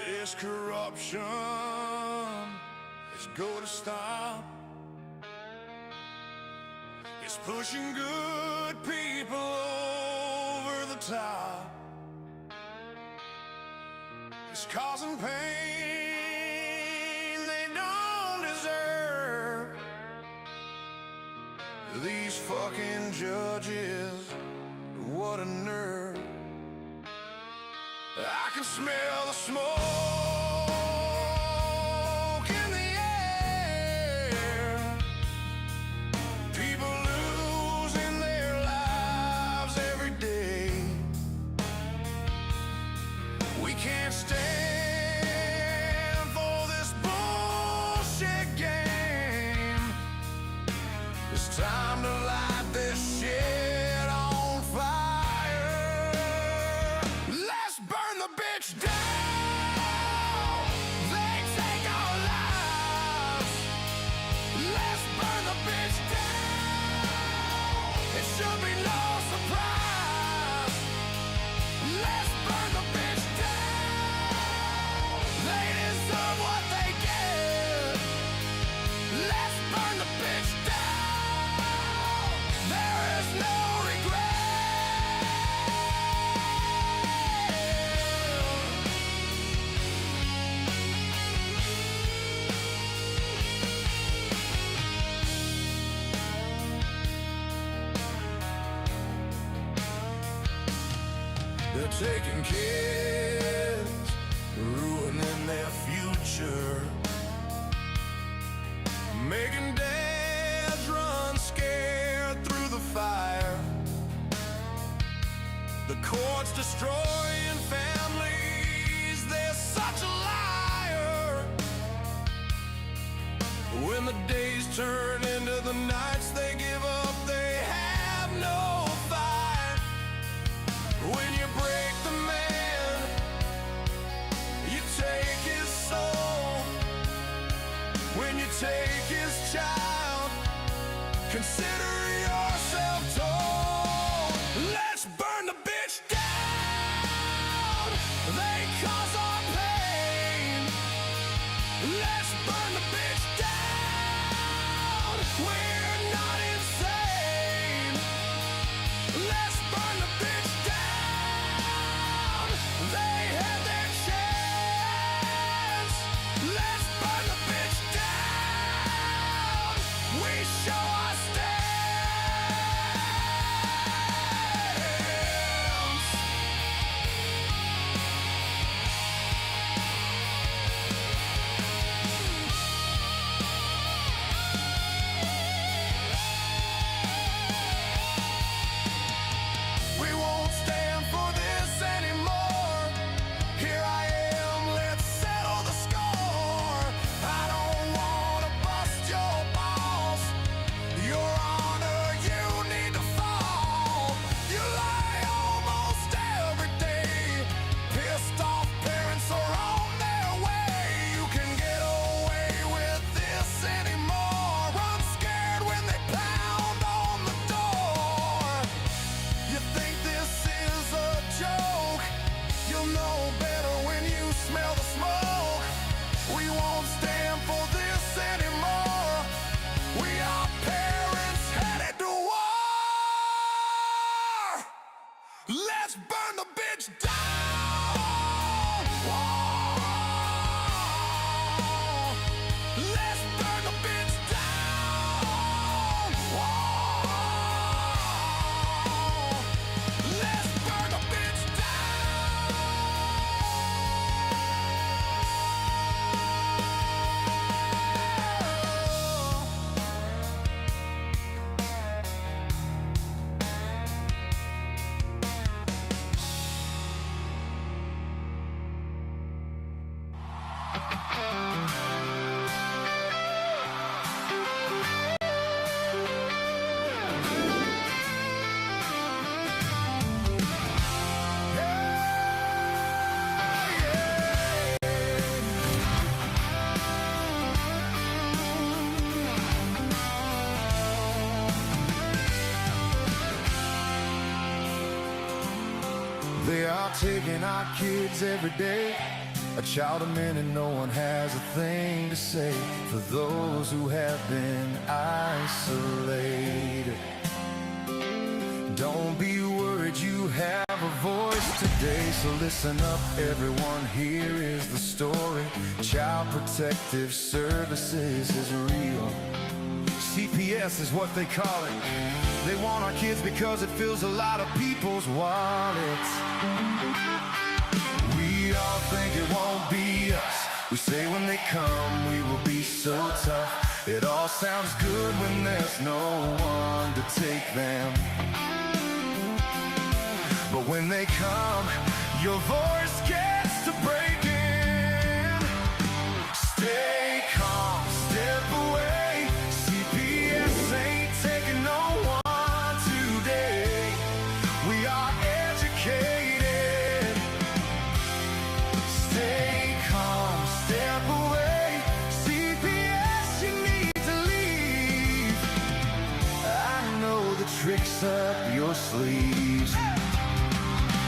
This corruption is gonna stop. It's pushing good people over the top. It's causing pain they don't deserve. These fucking judges, what a nerve. I can smell the smoke in the air. People losing their lives every day. We can't stand for this bullshit game. It's time to light this shit on fire. Let's burn the bitch down. They take our lives. Let's burn the bitch down. It should be no surprise. Let's burn the bitch down. They deserve what they get. Let's burn the bitch down. There is no regret. They're taking kids, ruining their future, making dads run scared through the fire. The court's destroying families, they're such a liar. When the days turn into the nights, they give up, they have no fight. When you break the man, you take his soul. When you take his child, consider yourself told. Let's burn the bitch down. They cause our pain. Let's burn the bitch down. We're not insane. Let's burn the bitch down. They had their chance. Let's burn the bitch down. We show our stance. We won't stand for this anymore. Here I am, let's settle the score. I don't wanna bust your balls. Your honor, you need to fall. You lie almost every day. Pissed off parents are on their way. You can get away with this anymore. I'm scared when they pound on the door. You think this is a joke? You'll know better when you smell the smoke. We won't stand for this anymore. We are parents headed to war. Let's burn the bitch down. Whoa. Let's burn the bitch down. Whoa. Let's burn the bitch They are taking our kids every day. A child a minute, no one has a thing to say for those who have been isolated. Don't be worried, you have a voice today. So listen up, everyone, here is the story. Child Protective Services is real. CPS is what they call it. They want our kids because it fills a lot of people's wallets. We all think it won't be us. We say when they come, we will be so tough. It all sounds good when there's no one to take them. But when they come, your voice gets to breaking. Stay calm, step away. CPS ain't taking no one today. We are educated. Stay calm, step away. CPS, you need to leave. I know the tricks up your sleeves.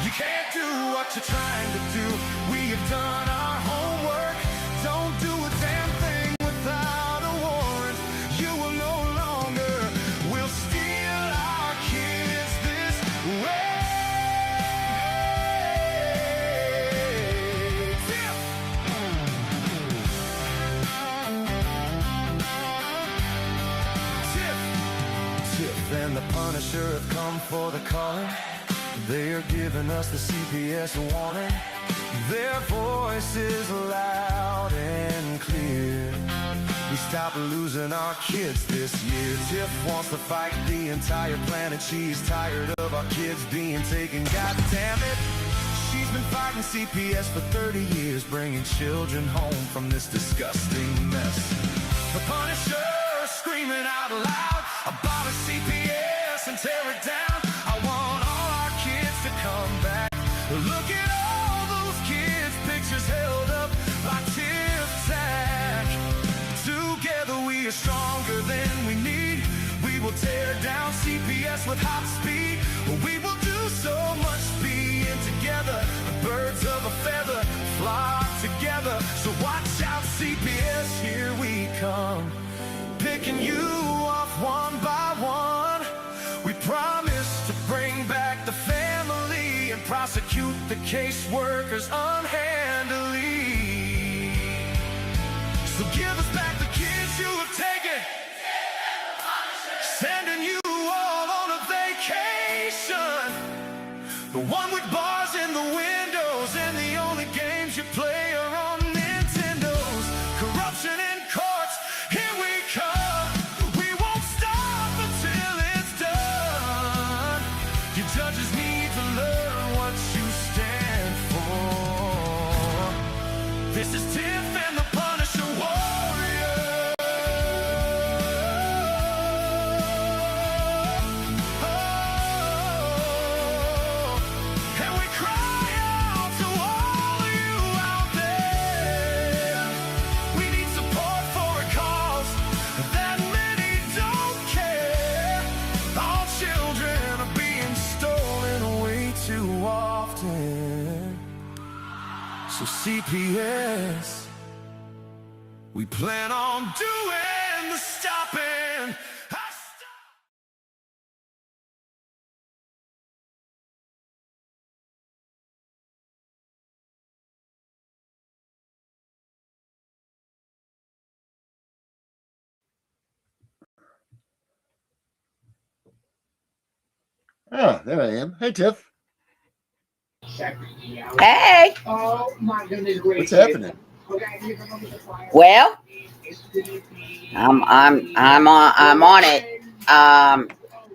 You can't do what you're trying to do. We have done our homework. Don't do a damn thing without a warrant. You will no longer will steal our kids this way. Tiff and the Punisher have come for the calling. They are giving us the CPS warning. Their voice is loud and clear. We stopped losing our kids this year. Tiff wants to fight the entire planet. She's tired of our kids being taken. God damn it. She's been fighting CPS for 30 years, bringing children home from this disgusting mess. The Punisher screaming out loud about a CPS and tear it down. I want all our kids to come back. Look at all those kids' pictures held up by Tiff Tack. Together we are stronger than we need. We will tear down CPS with hot speed. We will do so much being together. Birds of a feather flock together. So watch out, CPS, here we come. Picking you off one by one. We promise to bring back the family and prosecute the caseworkers unhandily. So give us back the kids you have taken. Sending you all on a vacation. The one with bars in the windows and the only games you play are on Nintendos. Corruption in courts, here we come. We won't stop until it's done. Your judges need to learn what you stand for. This is Tiff and the Punisher Warrior. And we cry out to all of you out there. We need support for a cause that many don't care. Our children are being stolen way too often. So CPS, we plan on doing the stopping. Ah, there I am. Hey, Tiff. Hey. What's happening? Well, I'm on it.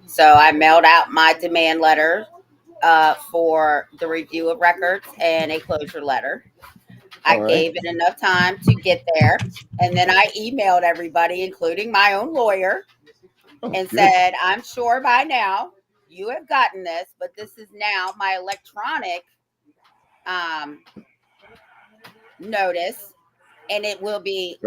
So I mailed out my demand letter for the review of records and a closure letter. I gave it enough time to get there, and then I emailed everybody, including my own lawyer, and said, "I'm sure by now you have gotten this, but this is now my electronic notice, and it will be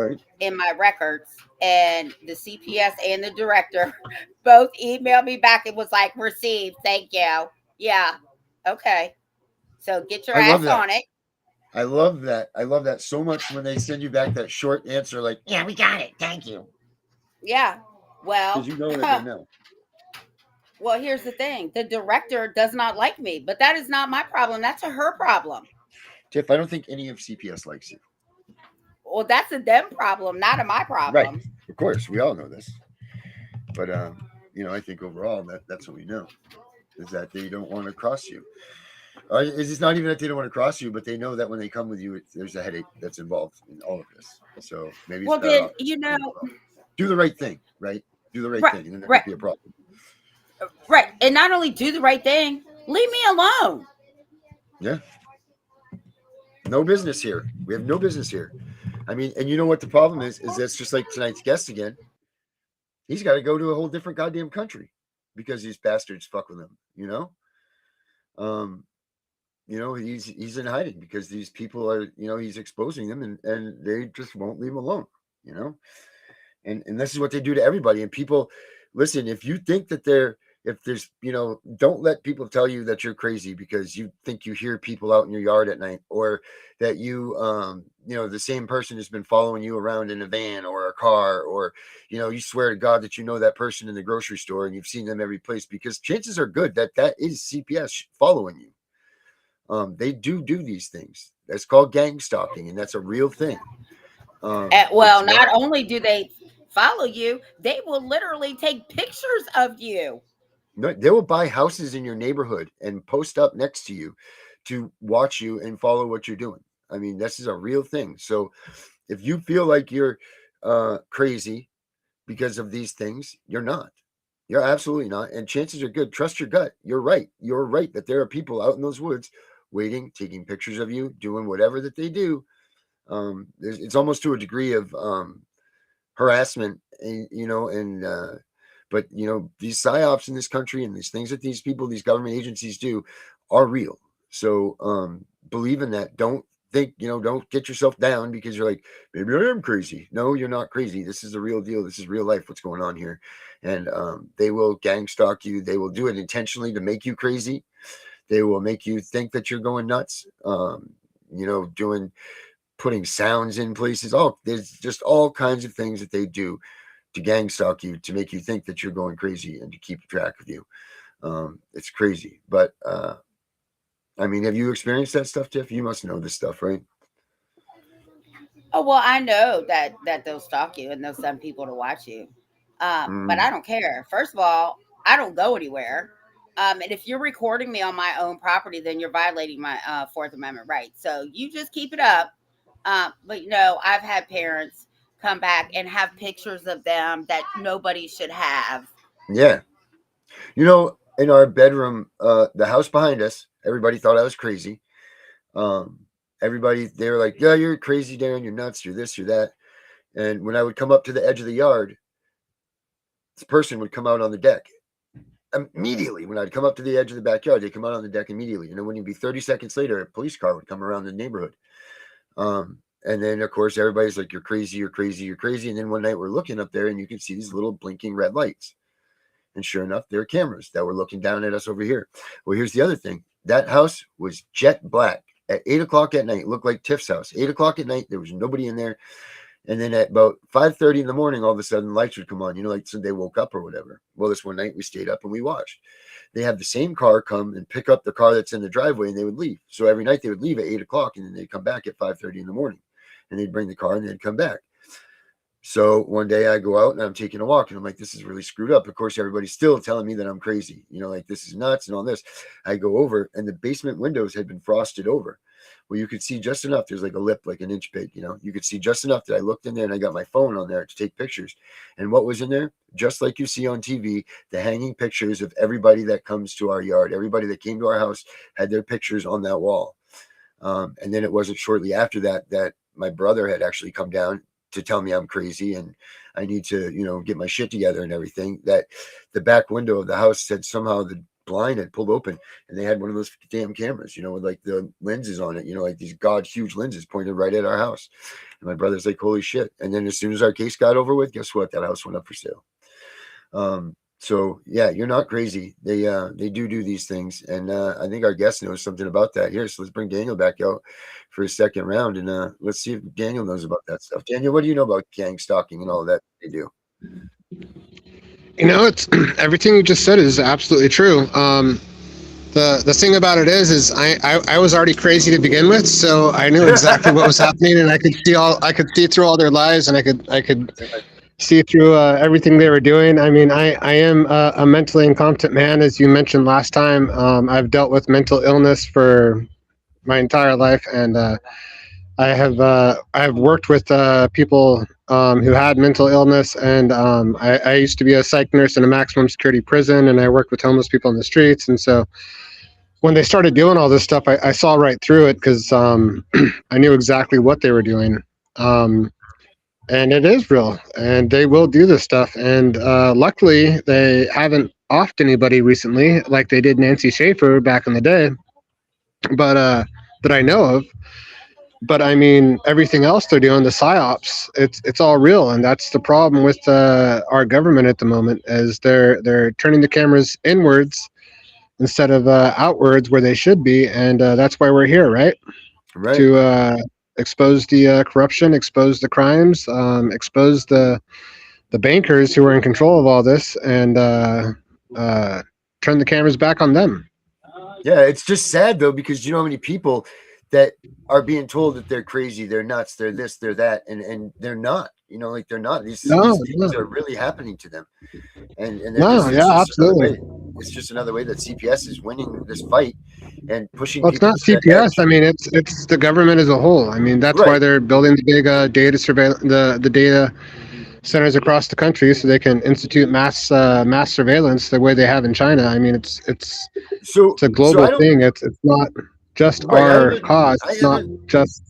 in my records." And the CPS and the director both emailed me back. It was like, "Received, thank you." Yeah, okay. So get your ass on it. I love that. I love that so much when they send you back that short answer, like, yeah, we got it. Thank you. Yeah. Well, Because you know that they know. well, here's the thing. The director does not like me, but that is not my problem. That's her problem. Tiff, I don't think any of CPS likes you. Well, that's a them problem, not a my Right. problem. Of course, we all know this. But I think overall that's what we know is that they don't want to cross you. It's not even that they don't want to cross you, but they know that when they come with you, there's a headache that's involved in all of this. So maybe it's Well, better then, off do the right thing, right? Do the right right, thing, and then there right, won't be a problem. right. And not only do the right thing, leave me alone. Yeah. No business here. We have no business here. I mean, and you know what the problem is that's just like tonight's guest again. He's got to go to a whole different goddamn country because these bastards fuck with him, he's in hiding because these people are, he's exposing them and they just won't leave him alone, and this is what they do to everybody. And people, listen, if you think that don't let people tell you that you're crazy because you think you hear people out in your yard at night, or that the same person has been following you around in a van or a car, or, you swear to God that you know that person in the grocery store and you've seen them every place, because chances are good that is CPS following you. They do these things. That's called gang stalking, and that's a real thing. Well, not only do they follow you, they will literally take pictures of you. They will buy houses in your neighborhood and post up next to you to watch you and follow what you're doing. I mean, this is a real thing. So if you feel like you're crazy because of these things, you're not. You're absolutely not. And chances are good. Trust your gut. You're right. You're right that there are people out in those woods waiting, taking pictures of you, doing whatever that they do. It's almost to a degree of harassment, but these psyops in this country and these things that these people, these government agencies do are real. So believe in that. Don't think, don't get yourself down because you're like, maybe I am crazy. No, you're not crazy. This is the real deal. This is real life. What's going on here? And they will gang stalk you. They will do it intentionally to make you crazy. They will make you think that you're going nuts. Putting sounds in places. There's just all kinds of things that they do to gang stalk you, to make you think that you're going crazy and to keep track of you. It's crazy. But I mean, have you experienced that stuff, Tiff? You must know this stuff, right? Oh, well, I know that they'll stalk you and they'll send people to watch you. But I don't care. First of all, I don't go anywhere. And if you're recording me on my own property, then you're violating my Fourth Amendment rights. So you just keep it up. But I've had parents come back and have pictures of them that nobody should have. Yeah. In our bedroom, the house behind us, everybody thought I was crazy. Everybody, they were like, yeah, you're crazy, Darren. You're nuts. You're this, you're that. And when I would come up to the edge of the yard, this person would come out on the deck. Immediately, when I'd come up to the edge of the backyard, they'd come out on the deck immediately. When you'd be 30 seconds later, a police car would come around the neighborhood. And then, of course, everybody's like, you're crazy, you're crazy, you're crazy. And then one night we're looking up there and you can see these little blinking red lights. And sure enough, there are cameras that were looking down at us over here. Well, here's the other thing. That house was jet black at 8 o'clock at night. It looked like Tiff's house. 8 o'clock at night, there was nobody in there. And then at about 5:30 in the morning, all of a sudden, lights would come on, like so they woke up or whatever. Well, this one night we stayed up and we watched. They have the same car come and pick up the car that's in the driveway and they would leave. So every night they would leave at 8 o'clock and then they'd come back at 5:30 in the morning. And they'd bring the car and they'd come back. So one day I go out and I'm taking a walk and I'm like, this is really screwed up. Of course, everybody's still telling me that I'm crazy, like this is nuts and all this. I go over and the basement windows had been frosted over. Well, you could see just enough. There's like a lip, like an inch big, you could see just enough that I looked in there and I got my phone on there to take pictures. And what was in there? Just like you see on TV, the hanging pictures of everybody that comes to our yard, everybody that came to our house had their pictures on that wall. And then it wasn't shortly after that my brother had actually come down to tell me I'm crazy and I need to, get my shit together and everything, that the back window of the house said somehow the blind had pulled open and they had one of those damn cameras, with like the lenses on it, like these huge lenses pointed right at our house. And my brother's like, holy shit. And then as soon as our case got over with, guess what? That house went up for sale. So yeah, you're not crazy. They do these things, and I think our guest knows something about that here. So let's bring Daniel back out for a second round, and let's see if Daniel knows about that stuff. Daniel, what do you know about gang stalking and all that they do? You know, it's everything you just said is absolutely true. The thing about it is I was already crazy to begin with, so I knew exactly what was happening, and I could see through all their lies, and I could see through everything they were doing. I mean, I am a mentally incompetent man, as you mentioned last time. I've dealt with mental illness for my entire life, and I have worked with people who had mental illness, and I used to be a psych nurse in a maximum security prison, and I worked with homeless people in the streets. And so when they started doing all this stuff, I saw right through it because I knew exactly what they were doing. And it is real, and they will do this stuff. And luckily, they haven't offed anybody recently like they did Nancy Schaefer back in the day, but that I know of. But I mean, everything else they're doing, the psyops, it's all real, and that's the problem with our government at the moment, is they're turning the cameras inwards instead of outwards where they should be, and that's why we're here, right? Right. To expose the corruption, expose the crimes, expose the bankers who are in control of all this, and turn the cameras back on them. Yeah, it's just sad though, because you know how many people that are being told that they're crazy, they're nuts, they're this, they're that, and they're not. You know, like they're not. These things are really happening to them, and absolutely. It's just another way that CPS is winning this fight and pushing. Well, it's not CPS. I mean, it's the government as a whole. I mean, that's why they're building the big data surveillance, the data centers across the country, so they can institute mass surveillance the way they have in China. I mean, it's a global thing. It's not just our cause. It's not just.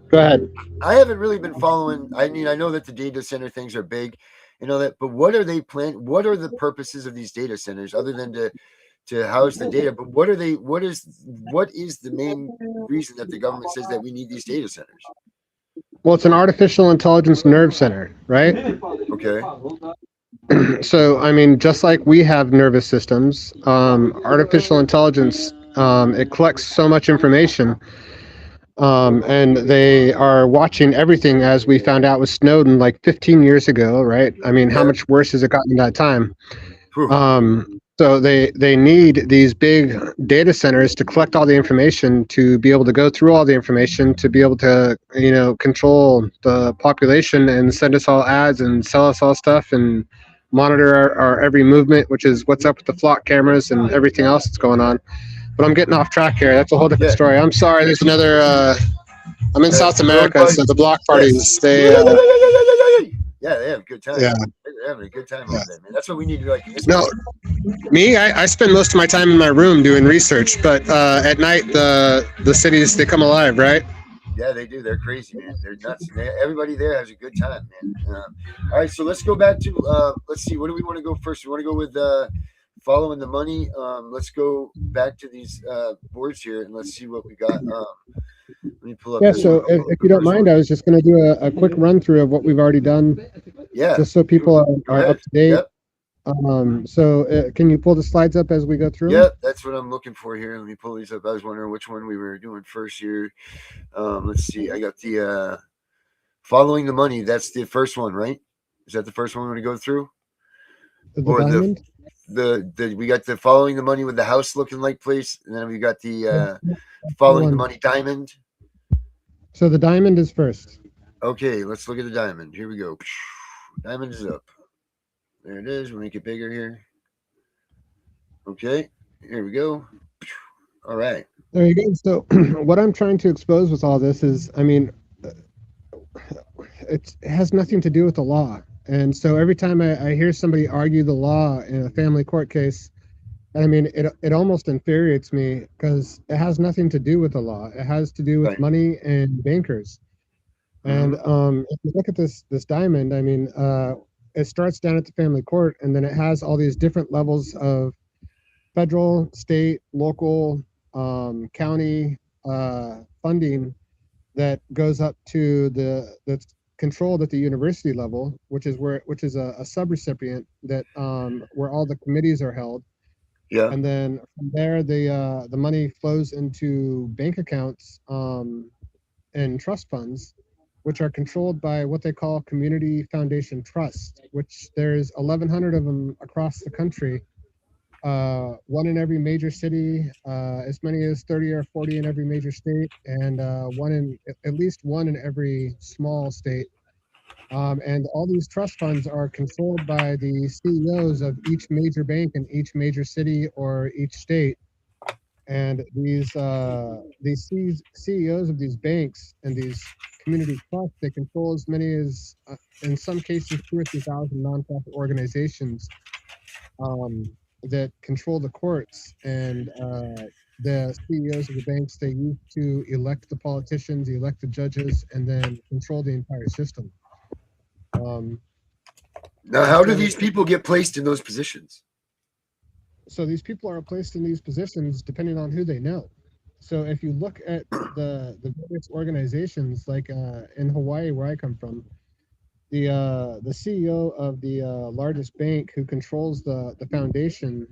Go ahead. I haven't really been following. I mean, I know that the data center things are big, you know that, but what are they planning? What are the purposes of these data centers other than to house the data? But what are they? What is the main reason that the government says that we need these data centers? Well, it's an artificial intelligence nerve center, right? Okay. So, I mean, just like we have nervous systems, artificial intelligence, it collects so much information. And they are watching everything, as we found out with Snowden like 15 years ago, right? I mean, how much worse has it gotten in that time? So they need these big data centers to collect all the information, to be able to go through all the information, to be able to, you know, control the population and send us all ads and sell us all stuff and monitor our every movement, which is what's up with the flock cameras and everything else that's going on. But I'm getting off track here. That's a whole different story. I'm sorry. There's another. I'm in South America, so the block parties. They. Yeah, they have a good time. Yeah, they're having a good time over there, man. That's what we need to do. Like, no, me, I spend most of my time in my room doing research, but at night the cities, they come alive, right? Yeah, they do. They're crazy, man. They're nuts. Everybody there has a good time, man. All right, so let's go back to. Let's see. What do we want to go first? We want to go with. Following the money. Let's go back to these boards here and let's see what we got. Let me pull up. Yeah, so if you don't mind, I was just going to do a quick run through of what we've already done. Yeah. Just so people are up to date. Yep. So can you pull the slides up as we go through? Yeah, that's what I'm looking for here. Let me pull these up. I was wondering which one we were doing first here. Let's see. I got the following the money. That's the first one, right? Is that the first one we're going to go through? Or diamond? We got the following the money with the house looking like place, and then we got the following the money diamond. So the diamond is first. Okay, let's look at the diamond. Here we go. Diamond is up. There it is. We'll make it bigger here. Okay, here we go. All right. There you go. So what I'm trying to expose with all this is, I mean, it has nothing to do with the law. And so every time I hear somebody argue the law in a family court case, I mean, it almost infuriates me because it has nothing to do with the law. It has to do with money and bankers. And if you look at this diamond, I mean, it starts down at the family court, and then it has all these different levels of federal, state, local, county funding that goes up to the controlled at the university level, which is a subrecipient that where all the committees are held. Yeah. And then from there, the money flows into bank accounts and trust funds, which are controlled by what they call community foundation trusts, which there's 1,100 of them across the country. One in every major city, as many as 30 or 40 in every major state, and at least one in every small state. And all these trust funds are controlled by the CEOs of each major bank in each major city or each state. And these CEOs of these banks and these community trusts, they control as many as, in some cases, 2,000 or 3,000 nonprofit organizations that control the courts. And the CEOs of the banks, they use to elect the politicians, elect the judges, and then control the entire system. Now, how do these people get placed in those positions? So these people are placed in these positions depending on who they know. So if you look at the various organizations, like in Hawaii, where I come from, the CEO of the largest bank who controls the foundation,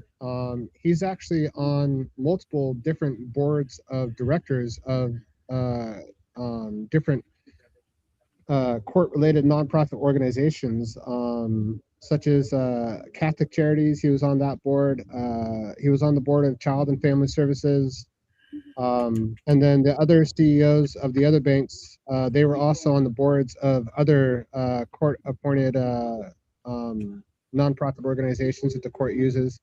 he's actually on multiple different boards of directors of different court-related nonprofit organizations, such as Catholic Charities. He was on that board. He was on the board of Child and Family Services. And then the other CEOs of the other banks, they were also on the boards of other court-appointed nonprofit organizations that the court uses.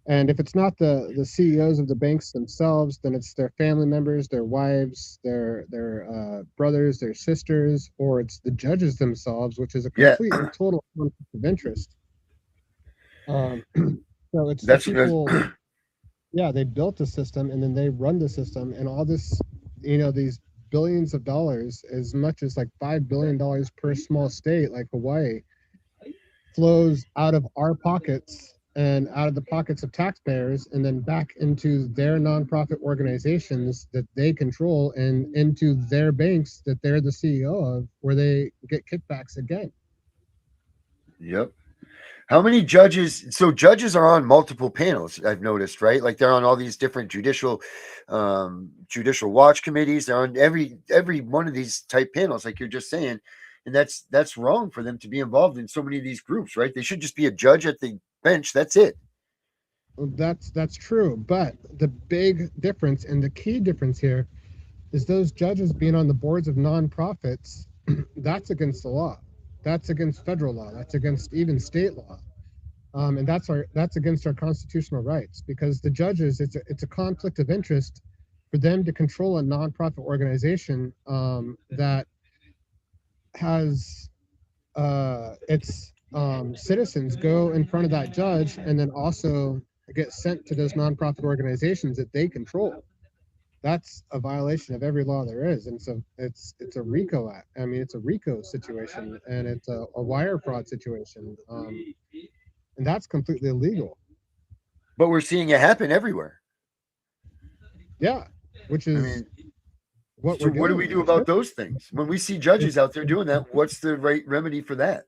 And if it's not the CEOs of the banks themselves, then it's their family members, their wives, their brothers, their sisters, or it's the judges themselves, which is a complete and total conflict of interest. So it's the people. Yeah, they built the system and then they run the system, and all this, these billions of dollars, as much as like $5 billion per small state like Hawaii, flows out of our pockets and out of the pockets of taxpayers, and then back into their nonprofit organizations that they control, and into their banks that they're the CEO of, where they get kickbacks again. Yep. How many judges? So judges are on multiple panels, I've noticed, right? Like they're on all these different judicial watch committees. They're on every one of these type panels, like you're just saying. And that's wrong for them to be involved in so many of these groups, right? They should just be a judge at the bench. That's it. That's true. But the big difference and the key difference here is those judges being on the boards of nonprofits, that's against the law. That's against federal law. That's against even state law. And that's against our constitutional rights, because the judges, it's a conflict of interest for them to control a nonprofit organization that has its citizens go in front of that judge and then also get sent to those nonprofit organizations that they control. That's a violation of every law there is, and so it's a RICO act. I mean, it's a RICO situation, and it's a wire fraud situation, and that's completely illegal. But we're seeing it happen everywhere. Yeah, which is what do we do about those things when we see judges out there doing that? What's the right remedy for that?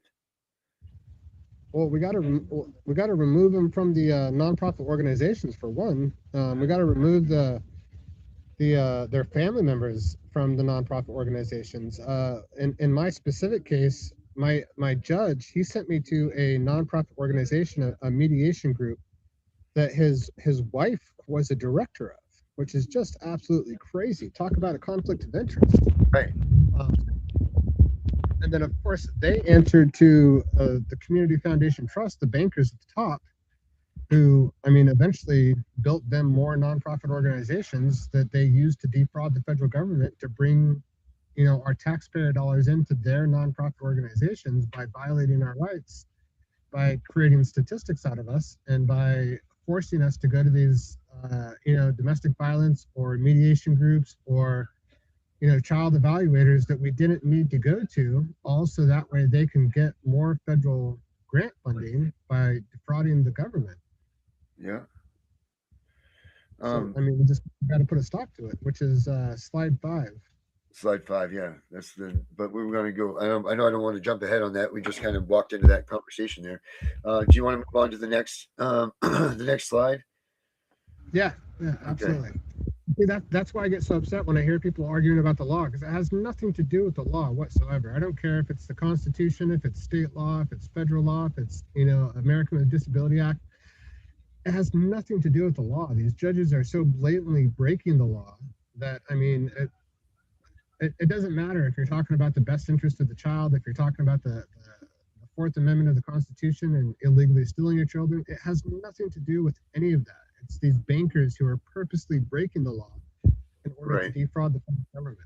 Well, we got to remove them from the nonprofit organizations for one. We got to remove their family members from the nonprofit organizations. In my specific case, my judge, he sent me to a nonprofit organization, a mediation group that his wife was a director of, which is just absolutely crazy. Talk about a conflict of interest. Right. And then, of course, they answered to the Community Foundation Trust, the bankers at the top, who, I mean, eventually built them more nonprofit organizations that they used to defraud the federal government to bring, our taxpayer dollars into their nonprofit organizations by violating our rights, by creating statistics out of us, and by forcing us to go to these, domestic violence or mediation groups or, child evaluators that we didn't need to go to. Also, that way they can get more federal grant funding by defrauding the government. Yeah. So, I mean, we just got to put a stop to it, which is slide 5. Slide 5, yeah. That's the. But we were going to go. I know I don't want to jump ahead on that. We just kind of walked into that conversation there. Do you want to move on to the next the next slide? Yeah, absolutely. See, that's why I get so upset when I hear people arguing about the law, because it has nothing to do with the law whatsoever. I don't care if it's the Constitution, if it's state law, if it's federal law, if it's American with Disability Act. It has nothing to do with the law. These judges are so blatantly breaking the law that, I mean, it doesn't matter if you're talking about the best interest of the child, if you're talking about the Fourth Amendment of the Constitution and illegally stealing your children. It has nothing to do with any of that. It's these bankers who are purposely breaking the law in order to defraud the federal government.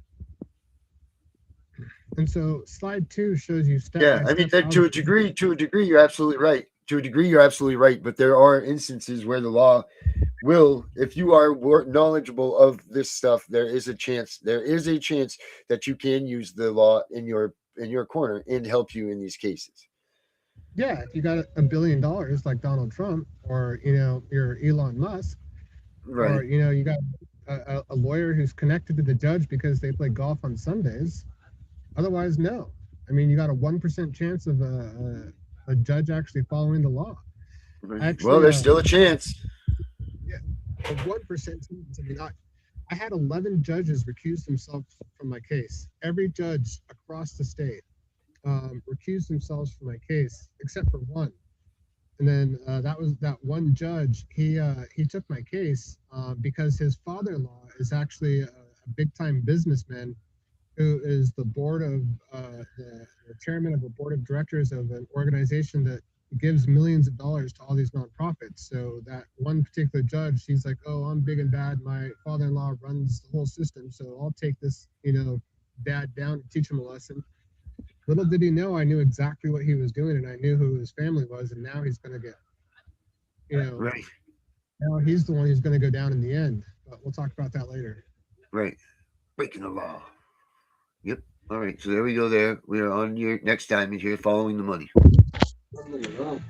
And so slide 2 shows you step by I mean, step to a degree, you're absolutely right. To a degree, you're absolutely right. But there are instances where the law will, if you are knowledgeable of this stuff, there is a chance that you can use the law in your corner and help you in these cases. Yeah, if you got $1 billion like Donald Trump, or you're Elon Musk, right? Or you got a lawyer who's connected to the judge because they play golf on Sundays. Otherwise, no. I mean, you got a 1% chance of a judge actually following the law. Actually, well, there's still a chance. Yeah, a 1% chance. I mean, I had 11 judges recuse themselves from my case. Every judge across the state recused themselves from my case, except for one. And then that one judge. He took my case because his father-in-law is actually a big-time businessman who is the board of the chairman of a board of directors of an organization that gives millions of dollars to all these nonprofits. So that one particular judge, he's like, "Oh, I'm big and bad. My father-in-law runs the whole system, so I'll take this, dad down and teach him a lesson." Little did he know, I knew exactly what he was doing, and I knew who his family was, and now he's going to get, right. Now he's the one who's going to go down in the end. But we'll talk about that later. Right. Breaking the law. Yep. All right. So there we go there. We are on your next diamond here, following the money.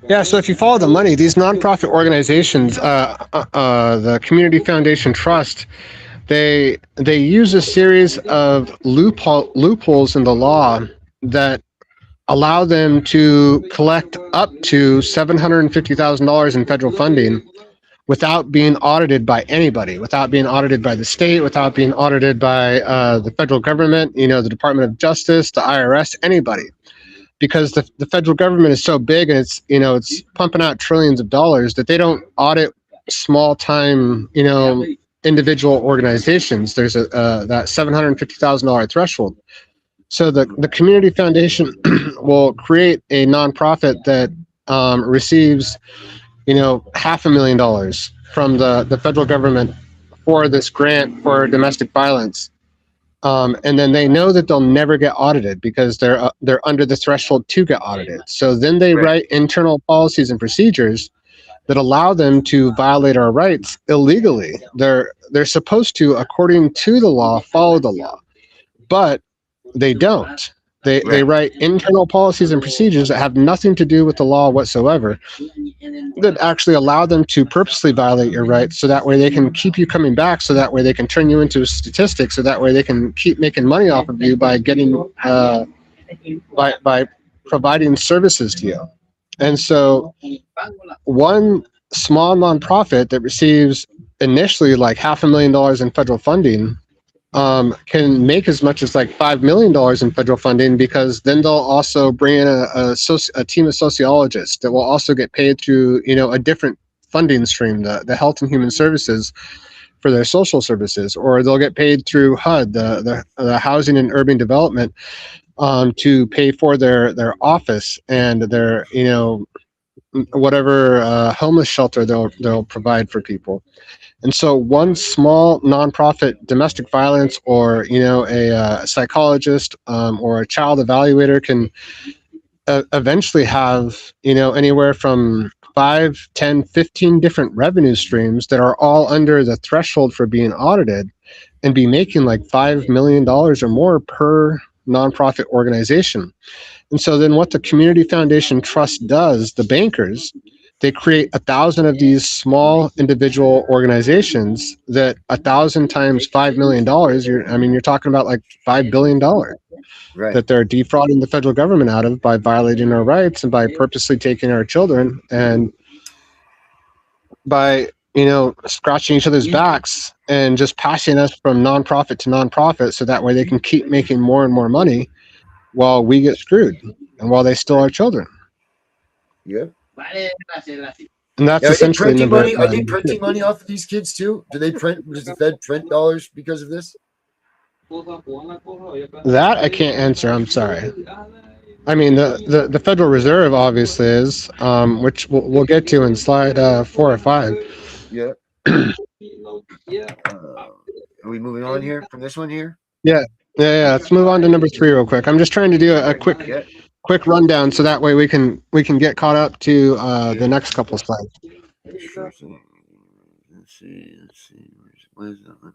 Yeah, so if you follow the money, these nonprofit organizations, the Community Foundation Trust, they use a series of loopholes in the law that allow them to collect up to $750,000 in federal funding without being audited by anybody, without being audited by the state, without being audited by the federal government, the Department of Justice, the IRS, anybody. Because the federal government is so big and it's pumping out trillions of dollars that they don't audit small time, individual organizations. There's that $750,000 threshold. So the Community Foundation will create a nonprofit that receives, $500,000 from the federal government for this grant for domestic violence. And then they know that they'll never get audited because they're under the threshold to get audited. So then they write internal policies and procedures that allow them to violate our rights illegally. They're supposed to, according to the law, follow the law, but they don't. They write internal policies and procedures that have nothing to do with the law whatsoever, that actually allow them to purposely violate your rights, so that way they can keep you coming back, so that way they can turn you into a statistic, so that way they can keep making money off of you by getting by providing services to you. And so one small nonprofit that receives initially like $500,000 in federal funding can make as much as like $5 million in federal funding, because then they'll also bring in a team of sociologists that will also get paid through a different funding stream, the Health and Human Services, for their social services, or they'll get paid through HUD, the Housing and Urban Development, to pay for their office and their whatever homeless shelter they'll provide for people. And so one small nonprofit domestic violence, or a psychologist or a child evaluator can eventually have anywhere from 5, 10, 15 different revenue streams that are all under the threshold for being audited, and be making like $5 million or more per nonprofit organization. And so then what the Community Foundation Trust does, the bankers, they create 1,000 of these small individual organizations that 1,000 times $5 million, you're talking about like $5 billion Right. that they're defrauding the federal government out of by violating our rights and by purposely taking our children and by, scratching each other's backs and just passing us from nonprofit to nonprofit so that way they can keep making more and more money while we get screwed and while they steal our children. Yeah. And that's Now, are they essentially printing number. money? Are they printing money off of these kids too? Do they print? Does the Fed print dollars because of this? That I can't answer. I'm sorry. I mean, the Federal Reserve obviously is, which we'll get to in slide 4 or 5. Yeah. Are we moving on here from this one here? Yeah. Let's move on to number 3 real quick. I'm just trying to do a quick rundown so that way we can get caught up to the next couple slides. Let's see. Where's that one?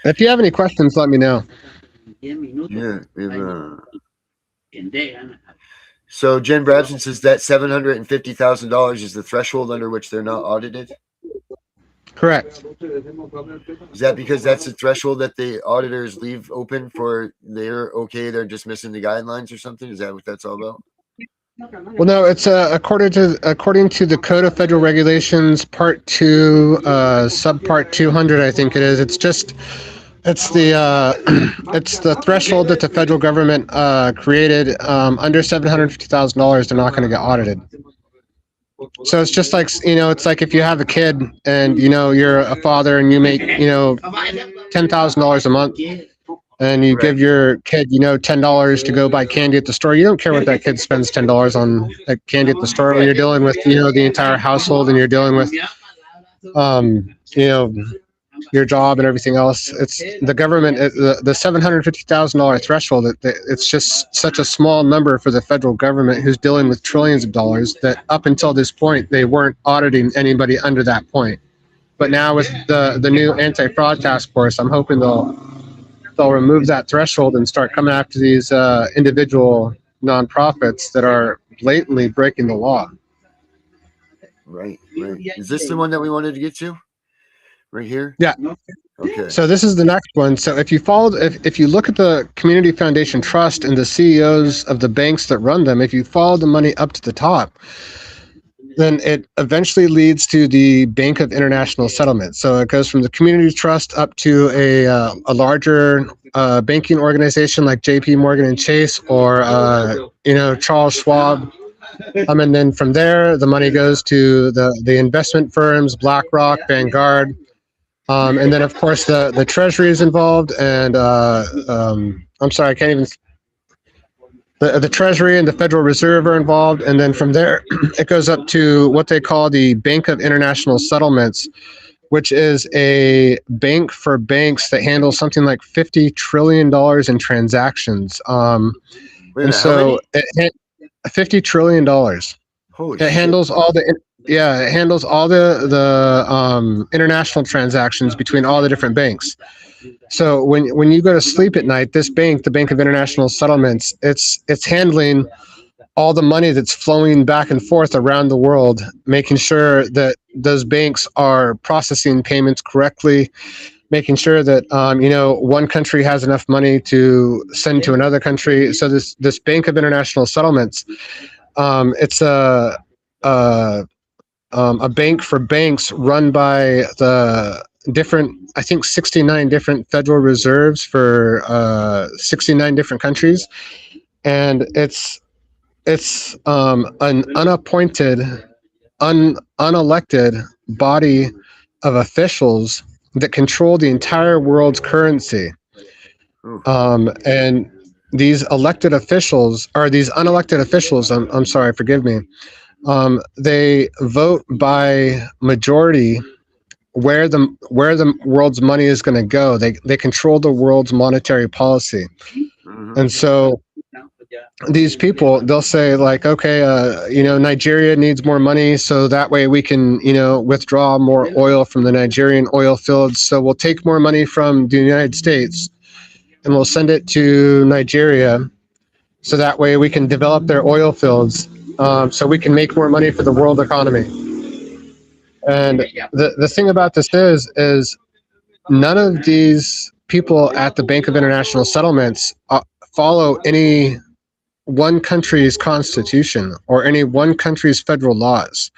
If you have any questions, let me know. Yeah. So Jen Brabson says that $750,000 is the threshold under which they're not audited. Correct. Is that because that's the threshold that the auditors leave open for they're just missing the guidelines or something? Is that what that's all about? Well, no, it's according to the Code of Federal Regulations, Part 2, Subpart 200, I think it is. It's the threshold that the federal government created. Under $750,000, they're not going to get audited. So it's just like, it's like if you have a kid and, you're a father and you make, $10,000 a month and you give your kid, $10 to go buy candy at the store. You don't care what that kid spends $10 on candy at the store when you're dealing with, the entire household and you're dealing with, your job and everything else. It's the government, the $750,000 threshold. It's just such a small number for the federal government who's dealing with trillions of dollars that up until this point, they weren't auditing anybody under that point. But now with the new anti-fraud task force, I'm hoping they'll remove that threshold and start coming after these individual nonprofits that are blatantly breaking the law. Right. Is this the one that we wanted to get to? Right here? Yeah. Okay. So this is the next one. So if you look at the Community Foundation Trust and the CEOs of the banks that run them, if you follow the money up to the top, then it eventually leads to the Bank of International Settlement. So it goes from the Community Trust up to a larger banking organization like JP Morgan and Chase or Charles Schwab. And then from there, the money goes to the investment firms, BlackRock, Vanguard. And then, of course, the Treasury is involved. And I'm sorry, I can't even. The Treasury and the Federal Reserve are involved. And then from there, it goes up to what they call the Bank of International Settlements, which is a bank for banks that handles something like $50 trillion in transactions. And so $50 trillion. Holy it handles all the international transactions between all the different banks. So when you go to sleep at night, this bank, the Bank of International Settlements, it's handling all the money that's flowing back and forth around the world, making sure that those banks are processing payments correctly, making sure that one country has enough money to send to another country. So this Bank of International Settlements, it's a bank for banks run by the different, I think 69 different Federal Reserves for 69 different countries, and it's an unappointed, unelected body of officials that control the entire world's currency. And these unelected officials, I'm sorry, forgive me. They vote by majority where the world's money is going to go. They control the world's monetary policy. And so these people, they'll say like, okay, Nigeria needs more money, so that way we can, withdraw more oil from the Nigerian oil fields. So we'll take more money from the United States and we'll send it to Nigeria, so that way we can develop their oil fields. so we can make more money for the world economy. And the thing about this is none of these people at the Bank of International Settlements follow any one country's constitution or any one country's federal laws.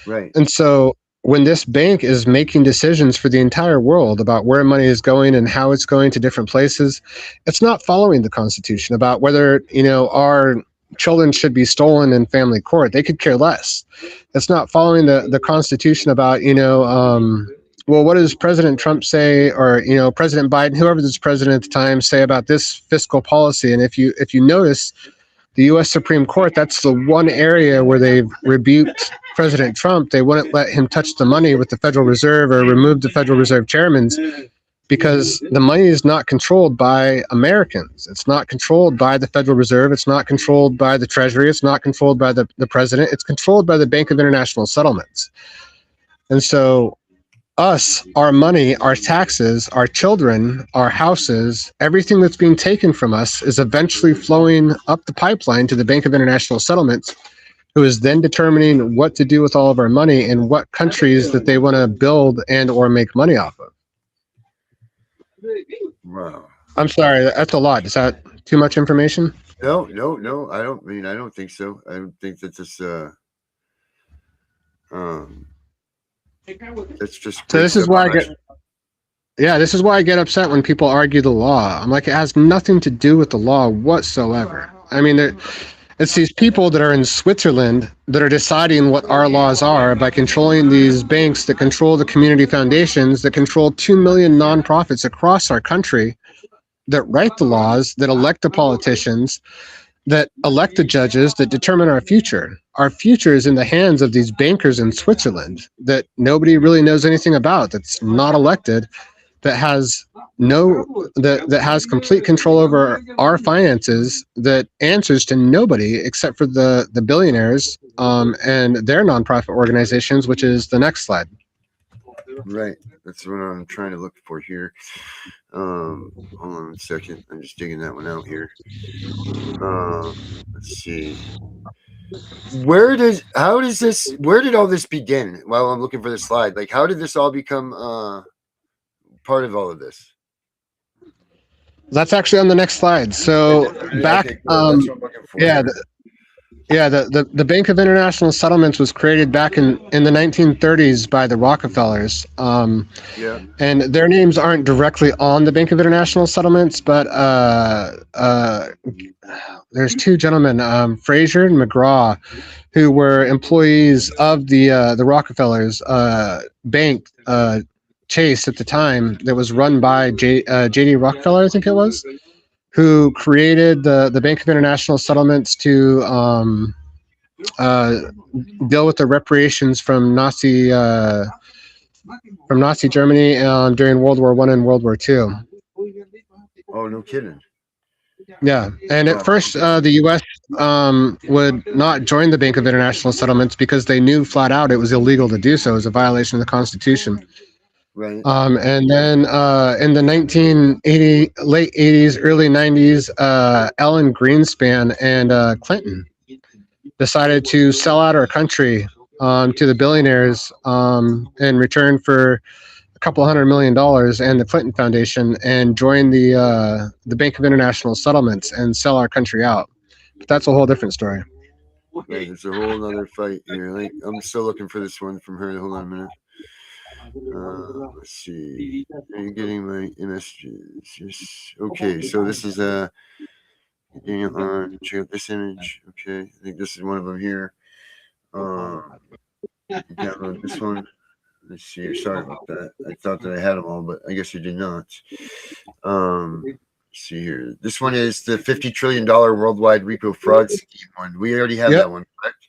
Right. And so when this bank is making decisions for the entire world about where money is going and how it's going to different places, it's not following the Constitution about whether, our children should be stolen in family court. They could care less. It's not following the Constitution about, well, what does President Trump say, or, President Biden, whoever was president at the time, say about this fiscal policy? And if you notice, the U.S. Supreme Court, that's the one area where they've rebuked President Trump. They wouldn't let him touch the money with the Federal Reserve or remove the Federal Reserve chairmen, because the money is not controlled by Americans. It's not controlled by the Federal Reserve. It's not controlled by the Treasury. It's not controlled by the president. It's controlled by the Bank of International Settlements. And so us, our money, our taxes, our children, our houses, everything that's being taken from us is eventually flowing up the pipeline to the Bank of International Settlements, who is then determining what to do with all of our money and what countries that they want to build and or make money off of. Wow. I'm sorry, that's a lot. Is that too much information? No. I don't think so. I don't think that this it's just so this is why this is why I get upset when people argue the law. I'm like, it has nothing to do with the law whatsoever. I mean, it's these people that are in Switzerland that are deciding what our laws are by controlling these banks that control the community foundations, that control 2 million nonprofits across our country, that write the laws, that elect the politicians, that elect the judges, that determine our future. Our future is in the hands of these bankers in Switzerland that nobody really knows anything about, that's not elected, that has that has complete control over our finances, that answers to nobody except for the billionaires and their nonprofit organizations, which is the next slide. Right. That's what I'm trying to look for here. Hold on a second. I'm just digging that one out here. Let's see. Where did all this begin? While I'm looking for the slide, like, how did this all become part of all of this? That's actually on the next slide. So back, okay, cool. That's what I'm looking for. The Bank of International Settlements was created back in the 1930s by the Rockefellers. And their names aren't directly on the Bank of International Settlements, but there's two gentlemen, Fraser and McGraw, who were employees of the Rockefellers bank, Chase at the time, that was run by J.D. Rockefeller, I think it was, who created the Bank of International Settlements to deal with the reparations from Nazi Germany during World War I and World War II. Oh, no kidding. Yeah, and at first the U.S. Would not join the Bank of International Settlements because they knew flat out it was illegal to do so. It was a violation of the Constitution. Right. And then in the late 80s, early 90s, Ellen Greenspan and Clinton decided to sell out our country to the billionaires in return for a couple $100 million and the Clinton Foundation, and join the Bank of International Settlements and sell our country out. But that's a whole different story. Right, it's a whole other fight here. Like, I'm still looking for this one from her. Hold on a minute. Let's see. Are you getting my messages? Yes. Okay, so this is check out this image. Okay, I think this is one of them here. Download this one. Let's see. Sorry about that. I thought that I had them all, but I guess I did not. Let's see here. This one is the $50 trillion worldwide repo fraud scheme one. We already have that one, correct?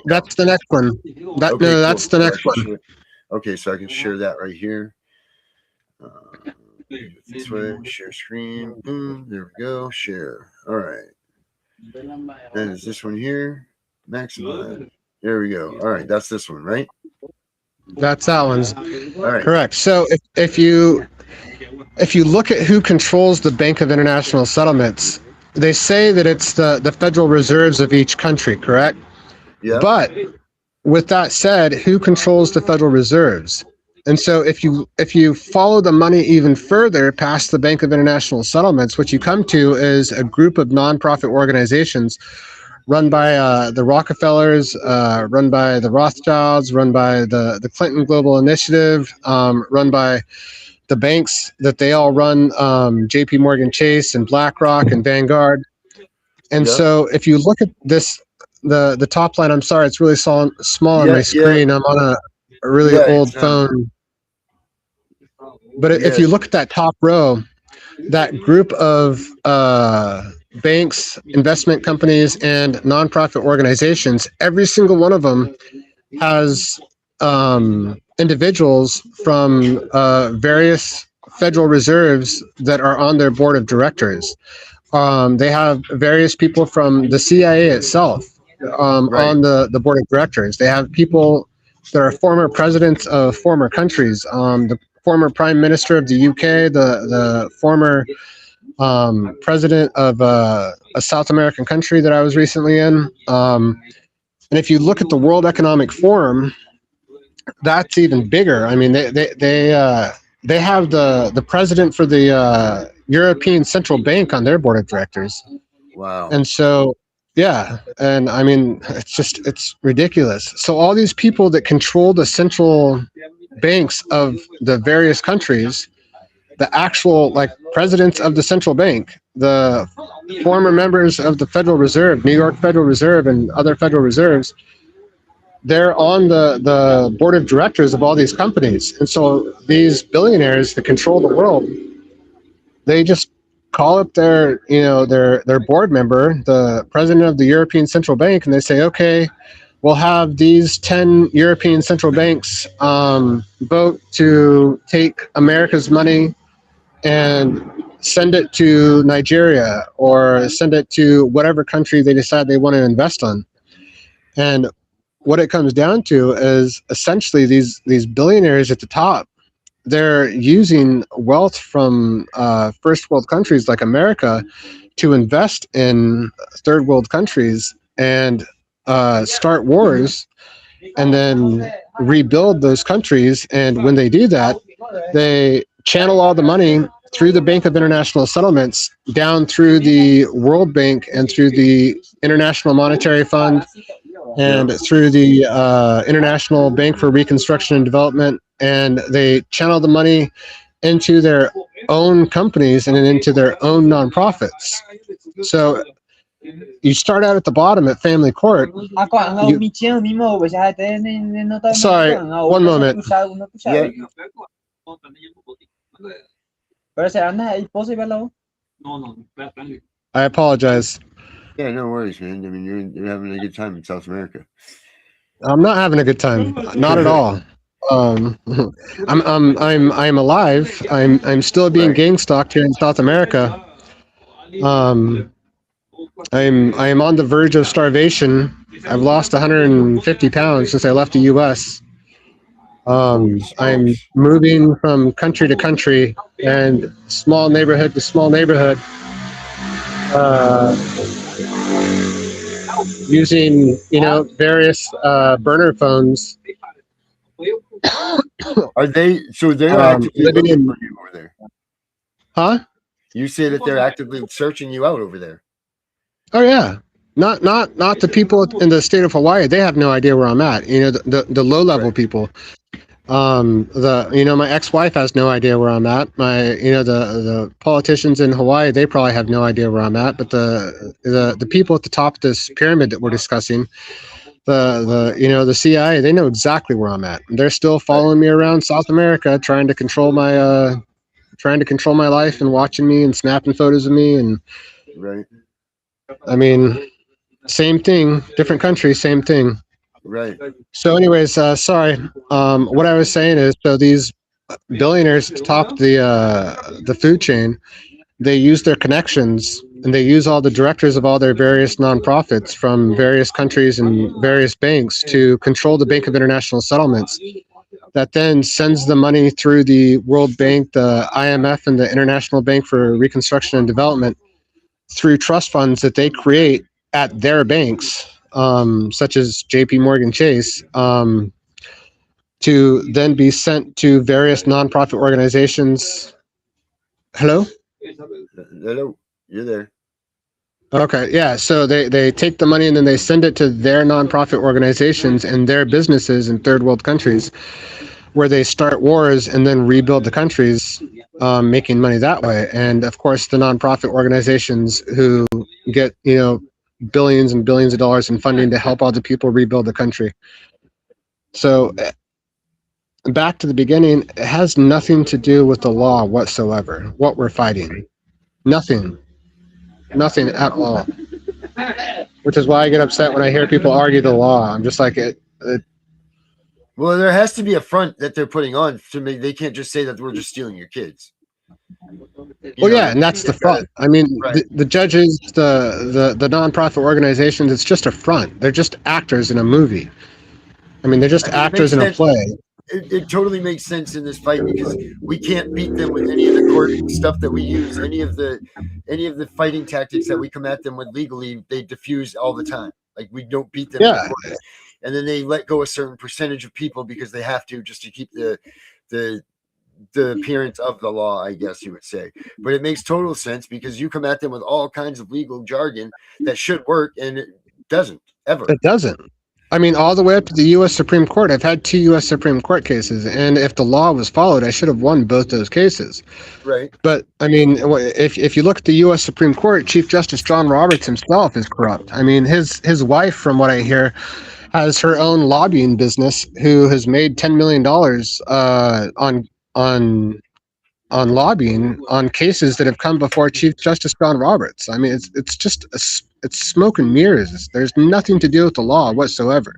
That's the next one. That's the next one. Okay, so I can share that right here. This way, share screen. Boom, there we go. Share. All right. Then is this one here? Maximize. There we go. All right, that's this one, right? That's that one's all right. Correct. So if you look at who controls the Bank of International Settlements, they say that it's the federal reserves of each country, correct? Yeah. But with that said, who controls the Federal Reserves? And so if you follow the money even further past the Bank of International Settlements, what you come to is a group of nonprofit organizations run by the Rockefellers, run by the Rothschilds, run by the Clinton Global Initiative, run by the banks that they all run, JP Morgan Chase and BlackRock and Vanguard. And Yeah. so if you look at this, the top line, I'm sorry, it's really small on Yeah, my screen. I'm on a really Yeah, old it's, phone. But if yeah. you look at that top row, that group of banks, investment companies, and nonprofit organizations, every single one of them has individuals from various federal reserves that are on their board of directors. They have various people from the CIA itself Right. on the board of directors. They have people that are former presidents of former countries. The former prime minister of the UK, the former president of a South American country that I was recently in. And if you look at the World Economic Forum, that's even bigger. I mean, they have the president for the European Central Bank on their board of directors. Wow. And so, yeah, and I mean, it's ridiculous. So all these people that control the central banks of the various countries, the actual like presidents of the central bank, the former members of the Federal Reserve, New York Federal Reserve and other Federal Reserves, they're on the board of directors of all these companies. And so these billionaires that control the world, they just call up their board member, the president of the European Central Bank, and they say, okay, we'll have these 10 European central banks vote to take America's money and send it to Nigeria or send it to whatever country they decide they want to invest on. And what it comes down to is essentially these billionaires at the top, they're using wealth from first world countries like America to invest in third world countries and start wars and then rebuild those countries. And when they do that, they channel all the money through the Bank of International Settlements down through the World Bank and through the International Monetary Fund and through the International Bank for Reconstruction and Development. And they channel the money into their own companies and into their own nonprofits. So you start out at the bottom at family court. Sorry, one moment. Yeah. I apologize. Yeah, no worries, man. I mean, you're having a good time in South America. I'm not having a good time. Not at all. I'm alive. I'm still being gang stalked here in South America. I'm on the verge of starvation. I've lost 150 pounds since I left the U.S. I'm moving from country to country and small neighborhood to small neighborhood, using various burner phones. Are they? So they're actively living looking in- for you over there. Huh? You say that they're actively searching you out over there. Oh yeah. Not the people in the state of Hawaii. They have no idea where I'm at. The low level people. My ex-wife has no idea where I'm at. The politicians in Hawaii, they probably have no idea where I'm at. But the people at the top of this pyramid that we're discussing, the CIA, they know exactly where I'm at. They're still following me around South America, trying to control my life and watching me and snapping photos of me. And Right. I mean, same thing, different country, same thing. Right. So anyways, sorry. What I was saying is, so these billionaires top the food chain, they use their connections and they use all the directors of all their various nonprofits from various countries and various banks to control the Bank of International Settlements. That then sends the money through the World Bank, the IMF, and the International Bank for Reconstruction and Development, through trust funds that they create at their banks, such as JP Morgan Chase, to then be sent to various nonprofit organizations. Hello? Hello, you're there. Okay, yeah. So they take the money and then they send it to their nonprofit organizations and their businesses in third world countries, where they start wars and then rebuild the countries, making money that way. And of course, the nonprofit organizations who get billions and billions of dollars in funding to help other people rebuild the country. So back to the beginning, it has nothing to do with the law whatsoever. What we're fighting, nothing at all. Which is why I get upset when I hear people argue the law. I'm just like Well, there has to be a front that they're putting on to me. They can't just say that we're just stealing your kids. And that's the front. I mean, right. the judges, the nonprofit organizations, it's just a front. They're just actors in a movie. I mean, they're just actors in a play. It totally makes sense in this fight because we can't beat them with any of the court stuff that we use, any of the fighting tactics that we come at them with legally. They diffuse all the time. Like we don't beat them. Yeah. And then they let go a certain percentage of people because they have to, just to keep the appearance of the law, I guess you would say. But it makes total sense because you come at them with all kinds of legal jargon that should work, and it doesn't ever. It doesn't. I mean, all the way up to the U.S. Supreme Court. I've had 2 U.S. Supreme Court cases, and if the law was followed, I should have won both those cases. Right. But, I mean, if you look at the U.S. Supreme Court, Chief Justice John Roberts himself is corrupt. I mean, his wife, from what I hear, has her own lobbying business, who has made $10 million on lobbying on cases that have come before Chief Justice John Roberts. I mean, it's just it's smoke and mirrors. There's nothing to do with the law whatsoever.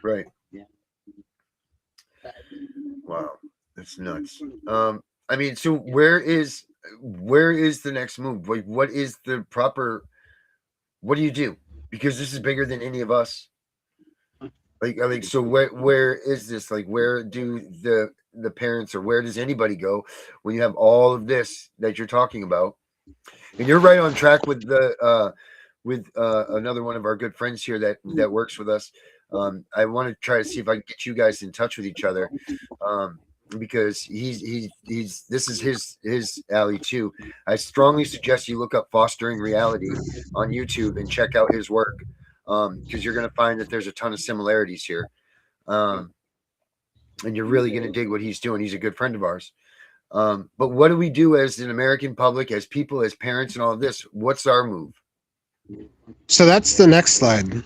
Right. Wow, that's nuts. I mean, so where is the next move? Like, what is the proper? What do you do? Because this is bigger than any of us. Like, so where is this? Like, where do the parents, or where does anybody go when you have all of this that you're talking about? And you're right on track with another one of our good friends here that works with us. I want to try to see if I can get you guys in touch with each other, because he's this is his alley too. I strongly suggest you look up Fostering Reality on YouTube and check out his work, because you're going to find that there's a ton of similarities here, and you're really going to dig what he's doing. He's a good friend of ours. But what do we do as an American public, as people, as parents, and all of this? What's our move? So that's the next slide.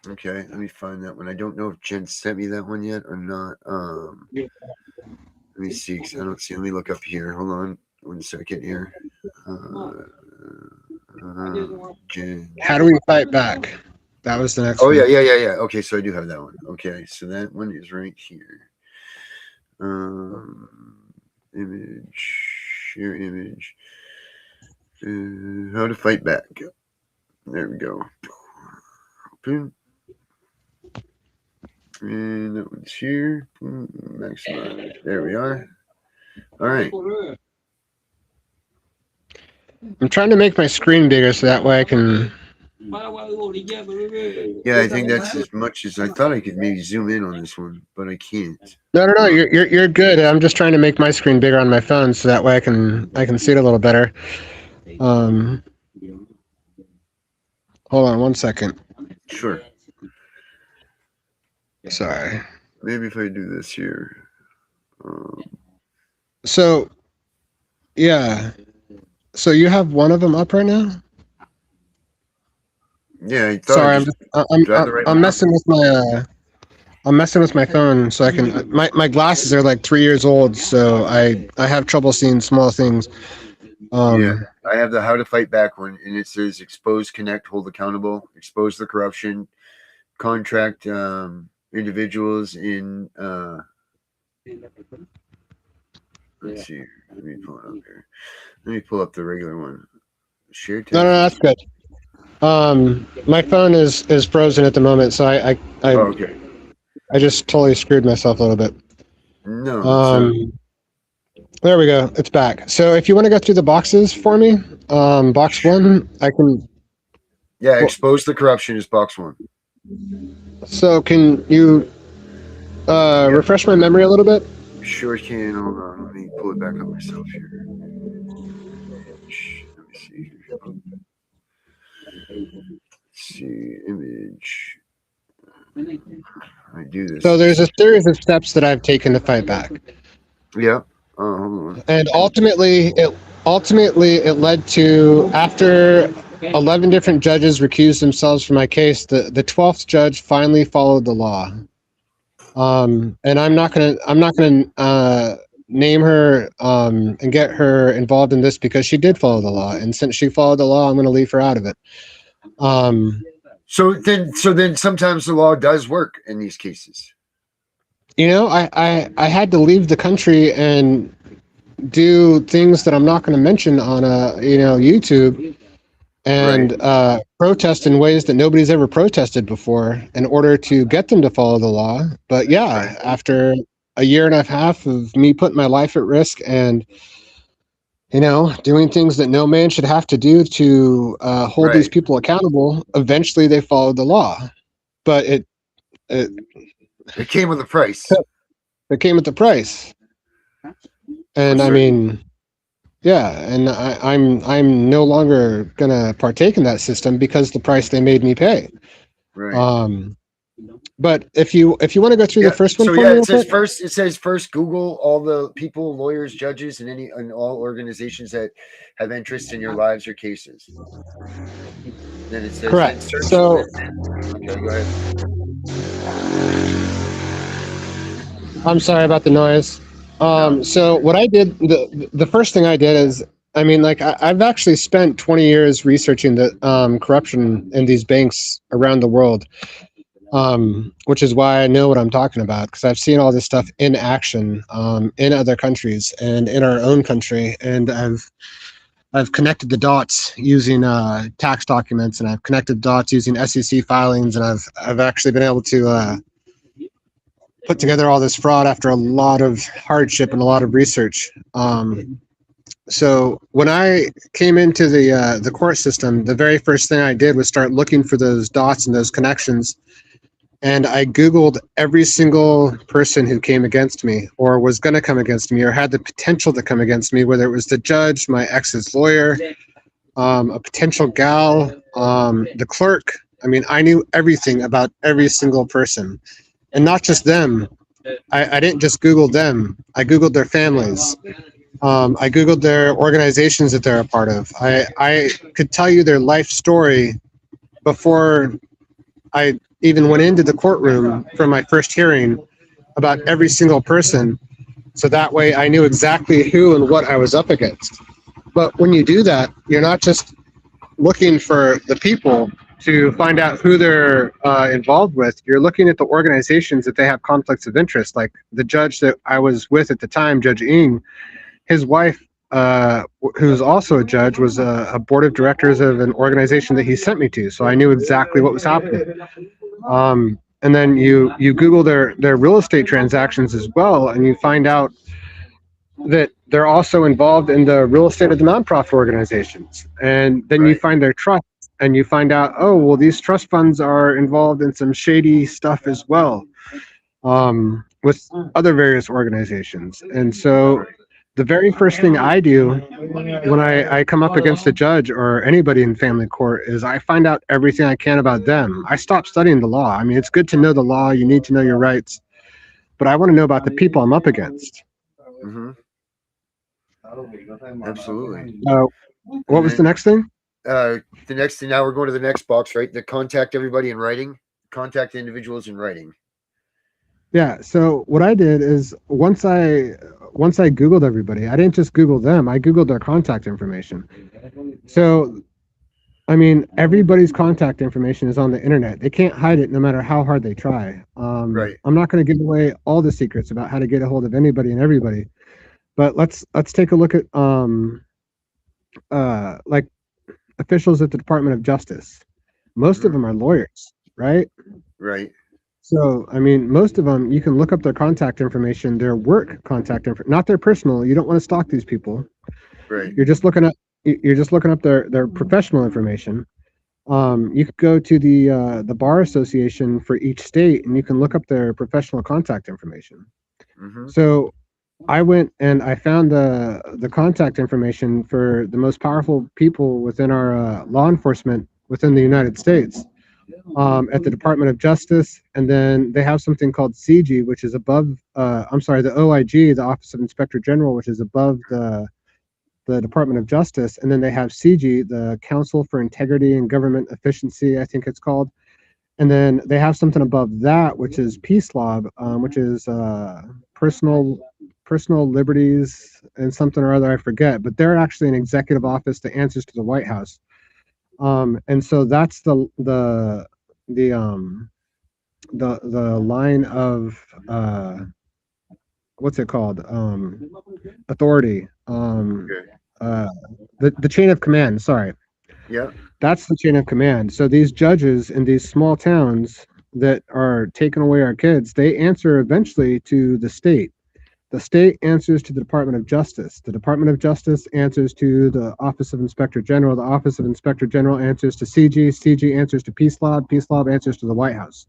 Okay, let me find that one. I don't know if Jen sent me that one yet or not. Let me see, 'cause I don't see. Let me look up here. Hold on 1 second here. Jen. How do we fight back? That was the next one. one. Yeah. Okay, so I do have that one. Okay, so that one is right here. Image, share image. How to fight back. There we go. Open. And that one's here. Maximize. There we are. All right. I'm trying to make my screen bigger so that way I can. Yeah, I think that's as much as I thought I could maybe zoom in on this one, but I can't. No. You're good. I'm just trying to make my screen bigger on my phone so that way I can see it a little better. Hold on 1 second. Sure. Sorry. Maybe if I do this here. So, yeah. So you have one of them up right now? Yeah. I Sorry, I'm messing with my I'm messing with my phone so I can. My glasses are like 3 years old, so I have trouble seeing small things. Yeah, I have the How to Fight Back one, and it says expose, connect, hold accountable, expose the corruption, contract individuals in. Let's see. Let me pull it up here. Let me pull up the regular one. Share text. No, that's good. My phone is frozen at the moment, so I okay. I just totally screwed myself a little bit. No. There we go. It's back. So if you want to go through the boxes for me, box one, I can. Yeah, expose the corruption is box one. So can you refresh my memory a little bit? Sure can. Hold on. Let me pull it back up myself here. Let me see here. Let's see. Image. I do this. So there's a series of steps that I've taken to fight back. Yeah. Oh, hold on. And ultimately it led to, after 11 different judges recused themselves from my case, the 12th judge finally followed the law. And I'm not gonna name her and get her involved in this because she did follow the law, and since she followed the law, I'm gonna leave her out of it. So then sometimes the law does work in these cases. You know, I had to leave the country and do things that I'm not going to mention on YouTube, and protest in ways that nobody's ever protested before in order to get them to follow the law. But yeah, after a year and a half of me putting my life at risk and doing things that no man should have to do to hold these people accountable, eventually they followed the law. But it came with a price. It came with the price. And I mean, yeah, and I'm no longer gonna partake in that system because the price they made me pay. Right. But if you want to go through the first one, so for yeah, me it says first Google all the people, lawyers, judges, and all organizations that have interest in your lives or cases. Then it says correct. So okay, go ahead. I'm sorry about the noise. So what I did, the first thing I did is, I mean, like I've actually spent 20 years researching the corruption in these banks around the world, which is why I know what I'm talking about, because I've seen all this stuff in action in other countries and in our own country, and I've connected the dots using tax documents, and I've connected dots using SEC filings, and I've actually been able to put together all this fraud after a lot of hardship and a lot of research. So when I came into the court system, the very first thing I did was start looking for those dots and those connections. And I Googled every single person who came against me or was going to come against me or had the potential to come against me, whether it was the judge, my ex's lawyer, a potential gal, the clerk. I mean, I knew everything about every single person. And not just them. I didn't just Google them. I Googled their families. I Googled their organizations that they're a part of. I could tell you their life story before I even went into the courtroom for my first hearing about every single person. So that way I knew exactly who and what I was up against. But when you do that, you're not just looking for the people to find out who they're involved with. You're looking at the organizations that they have conflicts of interest. Like the judge that I was with at the time, Judge Ng, his wife, who's also a judge, was a board of directors of an organization that he sent me to. So I knew exactly what was happening. And then you Google their real estate transactions as well, and you find out that they're also involved in the real estate of the nonprofit organizations. And then you find their trust, and you find out, oh, well, these trust funds are involved in some shady stuff as well, with other various organizations. And so the very first thing I do when I come up against a judge or anybody in family court is I find out everything I can about them. I stop studying the law. I mean, it's good to know the law. You need to know your rights. But I want to know about the people I'm up against. Mm-hmm. Absolutely. What was the next thing? The next thing, now we're going to the next box, right? The contact everybody in writing, contact individuals in writing. Yeah. So what I did is once I Googled everybody, I didn't just Google them. I Googled their contact information. So, I mean, everybody's contact information is on the internet. They can't hide it no matter how hard they try. I'm not going to give away all the secrets about how to get a hold of anybody and everybody, but let's take a look at like officials at the Department of Justice. Most of them are lawyers, right? Right. So, I mean, most of them, you can look up their contact information, their work contact information, not their personal. You don't want to stalk these people. Right. You're just looking up their professional information. You could go to the bar association for each state, and you can look up their professional contact information. Mm-hmm. So I went and I found the contact information for the most powerful people within our law enforcement within the United States, at the Department of Justice, and then they have something called CG, which is above. I'm sorry, the OIG, the Office of Inspector General, which is above the Department of Justice, and then they have CG, the Council for Integrity and Government Efficiency, I think it's called, and then they have something above that, which is PSLOB, which is personal liberties and something or other, I forget, but they're actually an executive office that answers to the White House. And so that's the line of what's it called, authority, the chain of command, sorry. Yeah. That's the chain of command. So these judges in these small towns that are taking away our kids, they answer eventually to the state. The state answers to the Department of Justice. The Department of Justice answers to the Office of Inspector General. The Office of Inspector General answers to CG. CG answers to PSLOB. PSLOB answers to the White House.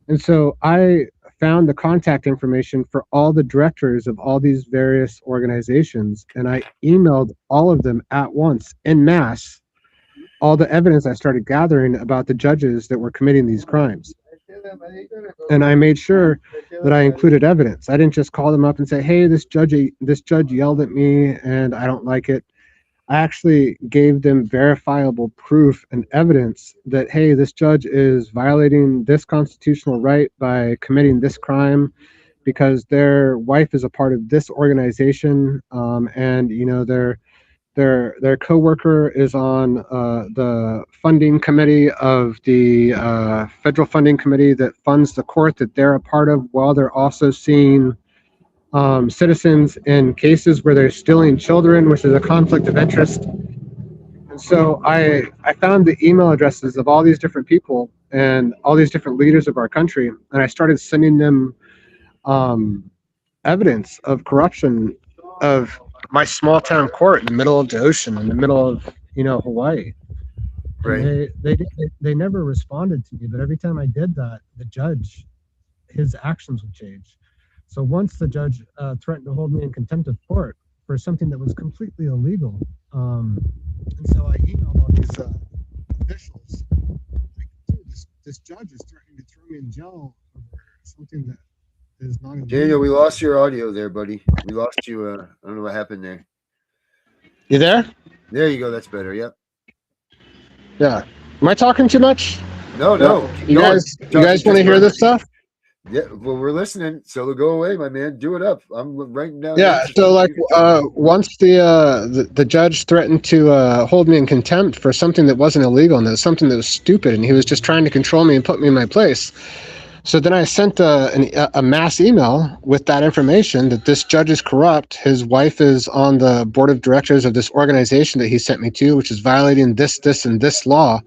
And so I found the contact information for all the directors of all these various organizations, and I emailed all of them at once, en masse, all the evidence I started gathering about the judges that were committing these crimes. And I made sure that I included evidence. I didn't just call them up and say, hey, this judge yelled at me and I don't like it. I actually gave them verifiable proof and evidence that, hey, this judge is violating this constitutional right by committing this crime because their wife is a part of this organization, and you know their coworker is on the funding committee of the federal funding committee that funds the court that they're a part of, while they're also seeing citizens in cases where they're stealing children, which is a conflict of interest. And so I found the email addresses of all these different people and all these different leaders of our country, and I started sending them evidence of corruption of my small town court in the middle of the ocean, in the middle of Hawaii. Right. And they never responded to me, but every time I did that, the judge, his actions would change. So once the judge threatened to hold me in contempt of court for something that was completely illegal, and so I emailed all these officials, like, dude, this judge is threatening to throw me in jail over something that is not illegal. Daniel, we lost your audio there, buddy. We lost you. I don't know what happened there. You there? There you go. That's better. Yep. Yeah. Am I talking too much? No. You guys want to hear this stuff? Yeah, well, we're listening, so go away, my man. Do it up. I'm writing down. Yeah, so like once the judge threatened to hold me in contempt for something that wasn't illegal and that was something that was stupid, and he was just trying to control me and put me in my place. So then I sent a mass email with that information that this judge is corrupt. His wife is on the board of directors of this organization that he sent me to, which is violating this, and this law.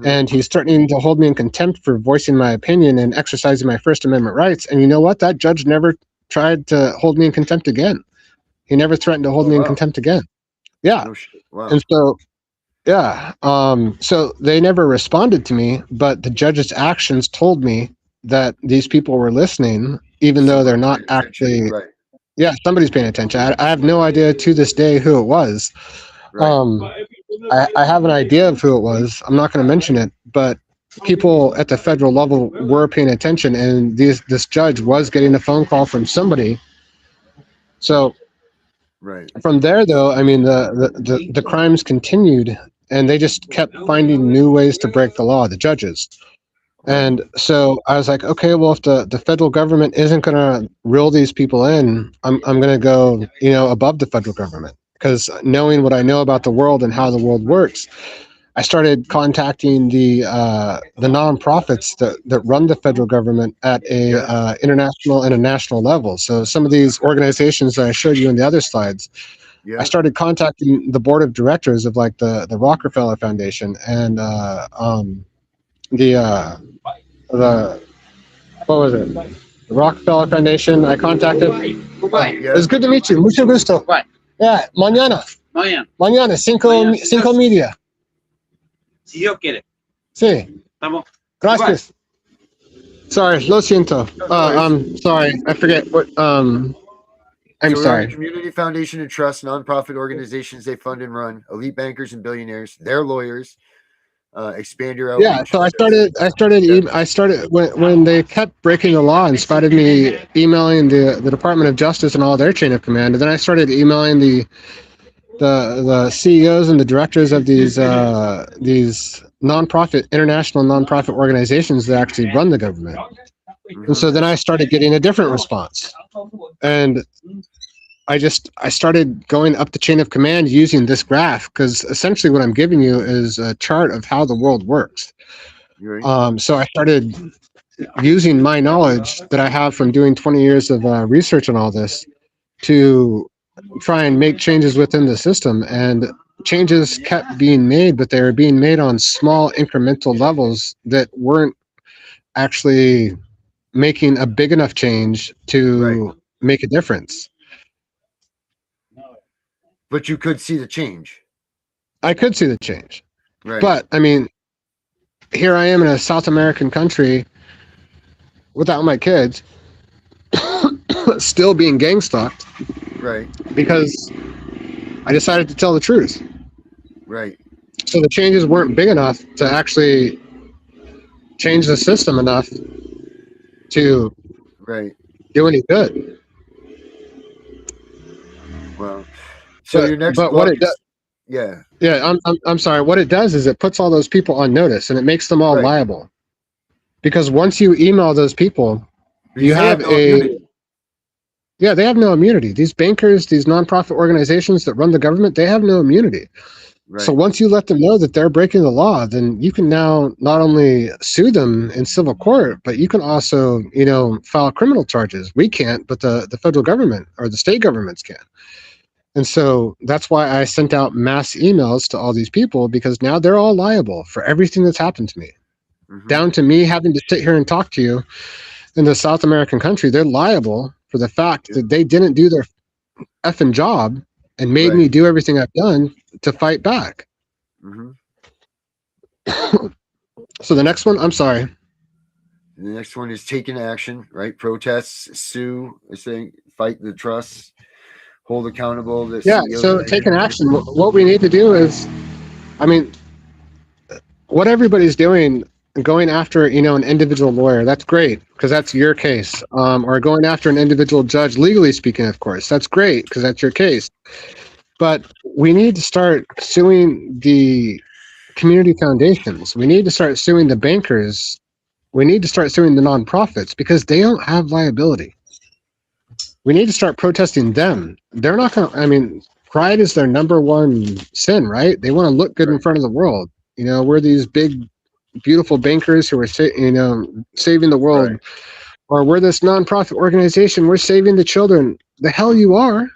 And he's threatening to hold me in contempt for voicing my opinion and exercising my First Amendment rights. And you know what? That judge never tried to hold me in contempt again. He never threatened to hold me in contempt again. Yeah. Oh, shit. Wow. And so, yeah. So they never responded to me, but the judge's actions told me that these people were listening, even though they're not actually. Right. Yeah, somebody's paying attention. I have no idea to this day who it was. Right. I have an idea of who it was. I'm not going to mention it, but people at the federal level were paying attention, and this judge was getting a phone call from somebody. So from there, though, I mean, the crimes continued, and they just kept finding new ways to break the law, the judges. And so I was like, okay, well, if the federal government isn't going to reel these people in, I'm going to go, above the federal government. Because knowing what I know about the world and how the world works, I started contacting the nonprofits that run the federal government at a international and a national level. So some of these organizations that I showed you in the other slides, I started contacting the board of directors of like the Rockefeller Foundation and the what was it? The Rockefeller Foundation. I contacted. Yeah. It's good to meet you. Mucho gusto. Right. Yeah, mañana. Mañana, cinco media. Si Dios quiere. Sí. Estamos. Gracias. Sorry, lo siento. I'm sorry. I forget what. I'm So we're on sorry. the Community Foundation and Trust, nonprofit organizations they fund and run, elite bankers and billionaires, their lawyers. Expand your outreach. Yeah, so I started when they kept breaking the law, in spite of me emailing the Department of Justice and all their chain of command, and then I started emailing the CEOs and the directors of these international nonprofit organizations that actually run the government. And so then I started getting a different response, and I started going up the chain of command using this graph, because essentially what I'm giving you is a chart of how the world works. Right. So I started using my knowledge that I have from doing 20 years of research on all this to try and make changes within the system. And changes kept being made, but they were being made on small incremental levels that weren't actually making a big enough change to make a difference. But you could see the change. I could see the change. Right. But I mean, here I am in a South American country without my kids, still being gang stalked. Right. Because I decided to tell the truth. Right. So the changes weren't big enough to actually change the system enough to do any good. Well, so your next but book what it does, I'm sorry. What it does is it puts all those people on notice, and it makes them all liable. Because once you email those people, you have they have no immunity. These bankers, these nonprofit organizations that run the government, they have no immunity. Right. So once you let them know that they're breaking the law, then you can now not only sue them in civil court, but you can also, file criminal charges. We can't, but the federal government or the state governments can. And so that's why I sent out mass emails to all these people, because now they're all liable for everything that's happened to me. Down to me having to sit here and talk to you in the South American country. They're liable for the fact that they didn't do their effing job and made me do everything I've done to fight back. So the next one, I'm sorry. The next one is taking action, right? Protests, sue, fight the trusts, hold accountable. So taking action. What we need to do is, what everybody's doing, going after, an individual lawyer, that's great, because that's your case. Or going after an individual judge, legally speaking, of course, that's great, because that's your case. But we need to start suing the community foundations. We need to start suing the bankers. We need to start suing the nonprofits, because they don't have liability. We need to start protesting them. They're not going to, pride is their number one sin, right? They want to look good in front of the world. We're these big, beautiful bankers who are, saving the world. Or we're this nonprofit organization, we're saving the children. The hell you are.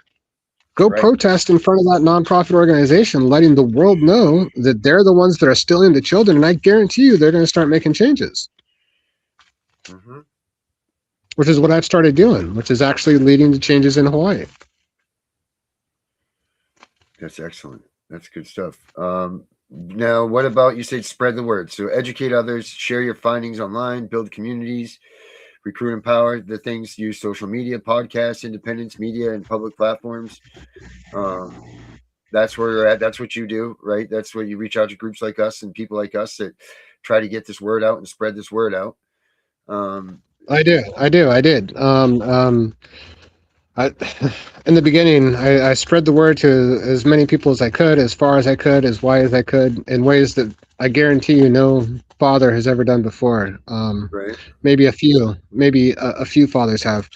Go protest in front of that nonprofit organization, letting the world know that they're the ones that are stealing the children, and I guarantee you they're going to start making changes. Which is what I've started doing, which is actually leading to changes in Hawaii. That's excellent. That's good stuff. Now, what about, you said spread the word. So educate others, share your findings online, build communities, recruit, empower the things, use social media, podcasts, independence, media, and public platforms. That's where you're at. That's what you do, right? That's where you reach out to groups like us and people like us that try to get this word out and spread this word out. I did. In the beginning, I spread the word to as many people as I could, as far as I could, as wide as I could, in ways that I guarantee you no father has ever done before. Maybe a few fathers have.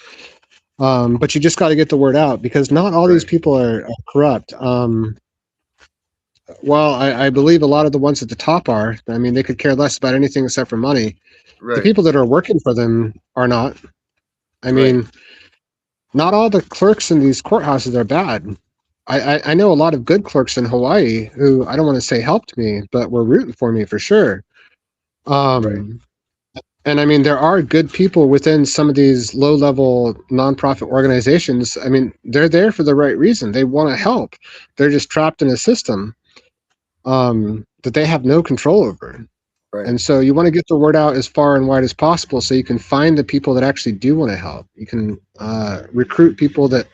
But you just got to get the word out, because not all these people are corrupt. Well, I believe a lot of the ones at the top are. They could care less about anything except for money. The people that are working for them are not. Not all the clerks in these courthouses are bad. I know a lot of good clerks in Hawaii who, I don't want to say helped me, but were rooting for me for sure. And I mean, there are good people within some of these low-level nonprofit organizations. I mean, they're there for the right reason. They want to help. They're just trapped in a system that they have no control over. Right. And so you want to get the word out as far and wide as possible so you can find the people that actually do want to help. You can recruit people that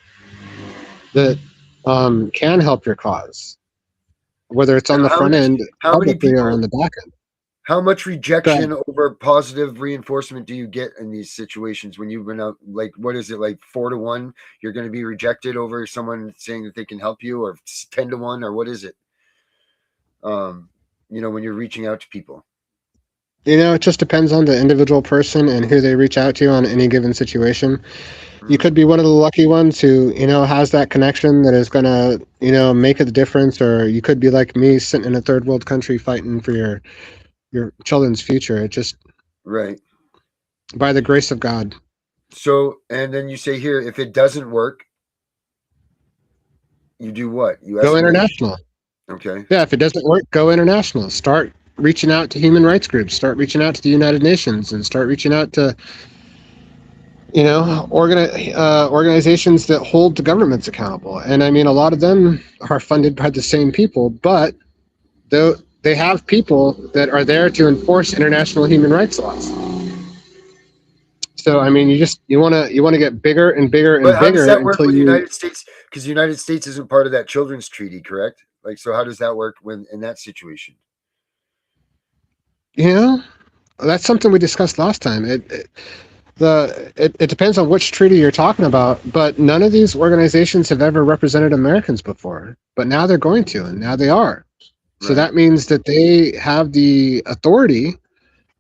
can help your cause, whether it's on the front end how many publicly or people, on the back end. how much rejection over positive reinforcement do you get in these situations when you've been out? Like, what is it, like 4 to 1? You're going to be rejected over someone saying that they can help you, or 10 to 1, or what is it? You know, when you're reaching out to people. You know, it just depends on the individual person and who they reach out to on any given situation. You could be one of the lucky ones who, you know, has that connection that is going to, you know, make a difference. Or you could be like me, sitting in a third world country fighting for your children's future. It just, right, by the grace of God. So, and then you say here, if it doesn't work, you do what? You go escalate. International. Okay. Yeah, if it doesn't work, go international. Start reaching out to human rights groups. Start reaching out to the United Nations, and start reaching out to, you know, organizations that hold the governments accountable. And I mean, a lot of them are funded by the same people, but though they have people that are there to enforce international human rights laws. So I mean, you want to get bigger and bigger and But how does bigger that work until with the you. United States? Because the United States isn't part of that children's treaty, correct? Like, so how does that work when in that situation? You know, that's something we discussed last time. It depends on which treaty you're talking about, but none of these organizations have ever represented Americans before. But now they're going to, and now they are. So that means that they have the authority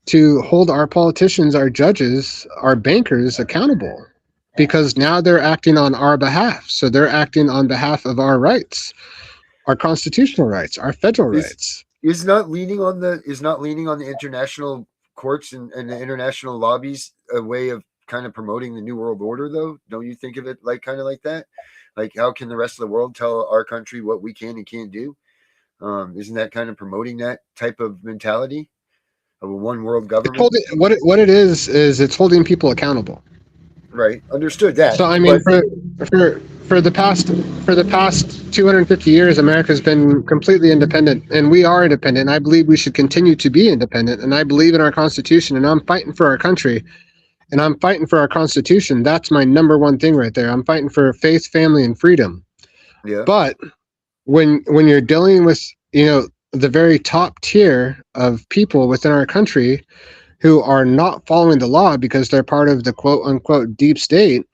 to hold our politicians, our judges, our bankers accountable, because now they're acting on our behalf. So they're acting on behalf of our rights, our constitutional rights, our federal rights. Is not leaning on the international courts and the international lobbies a way of kind of promoting the New World Order, though? Don't you think of it like kind of like that? Like, how can the rest of the world tell our country what we can and can't do? Isn't that kind of promoting that type of mentality of a one world government? What it is it's holding people accountable. Right. Understood that. So I mean, for the past 250 years, America's been completely independent, and we are independent. And I believe we should continue to be independent, and I believe in our Constitution, and I'm fighting for our country, and I'm fighting for our Constitution. That's my number one thing right there. I'm fighting for faith, family, and freedom. Yeah. But when you're dealing with, you know, the very top tier of people within our country who are not following the law because they're part of the quote unquote deep state,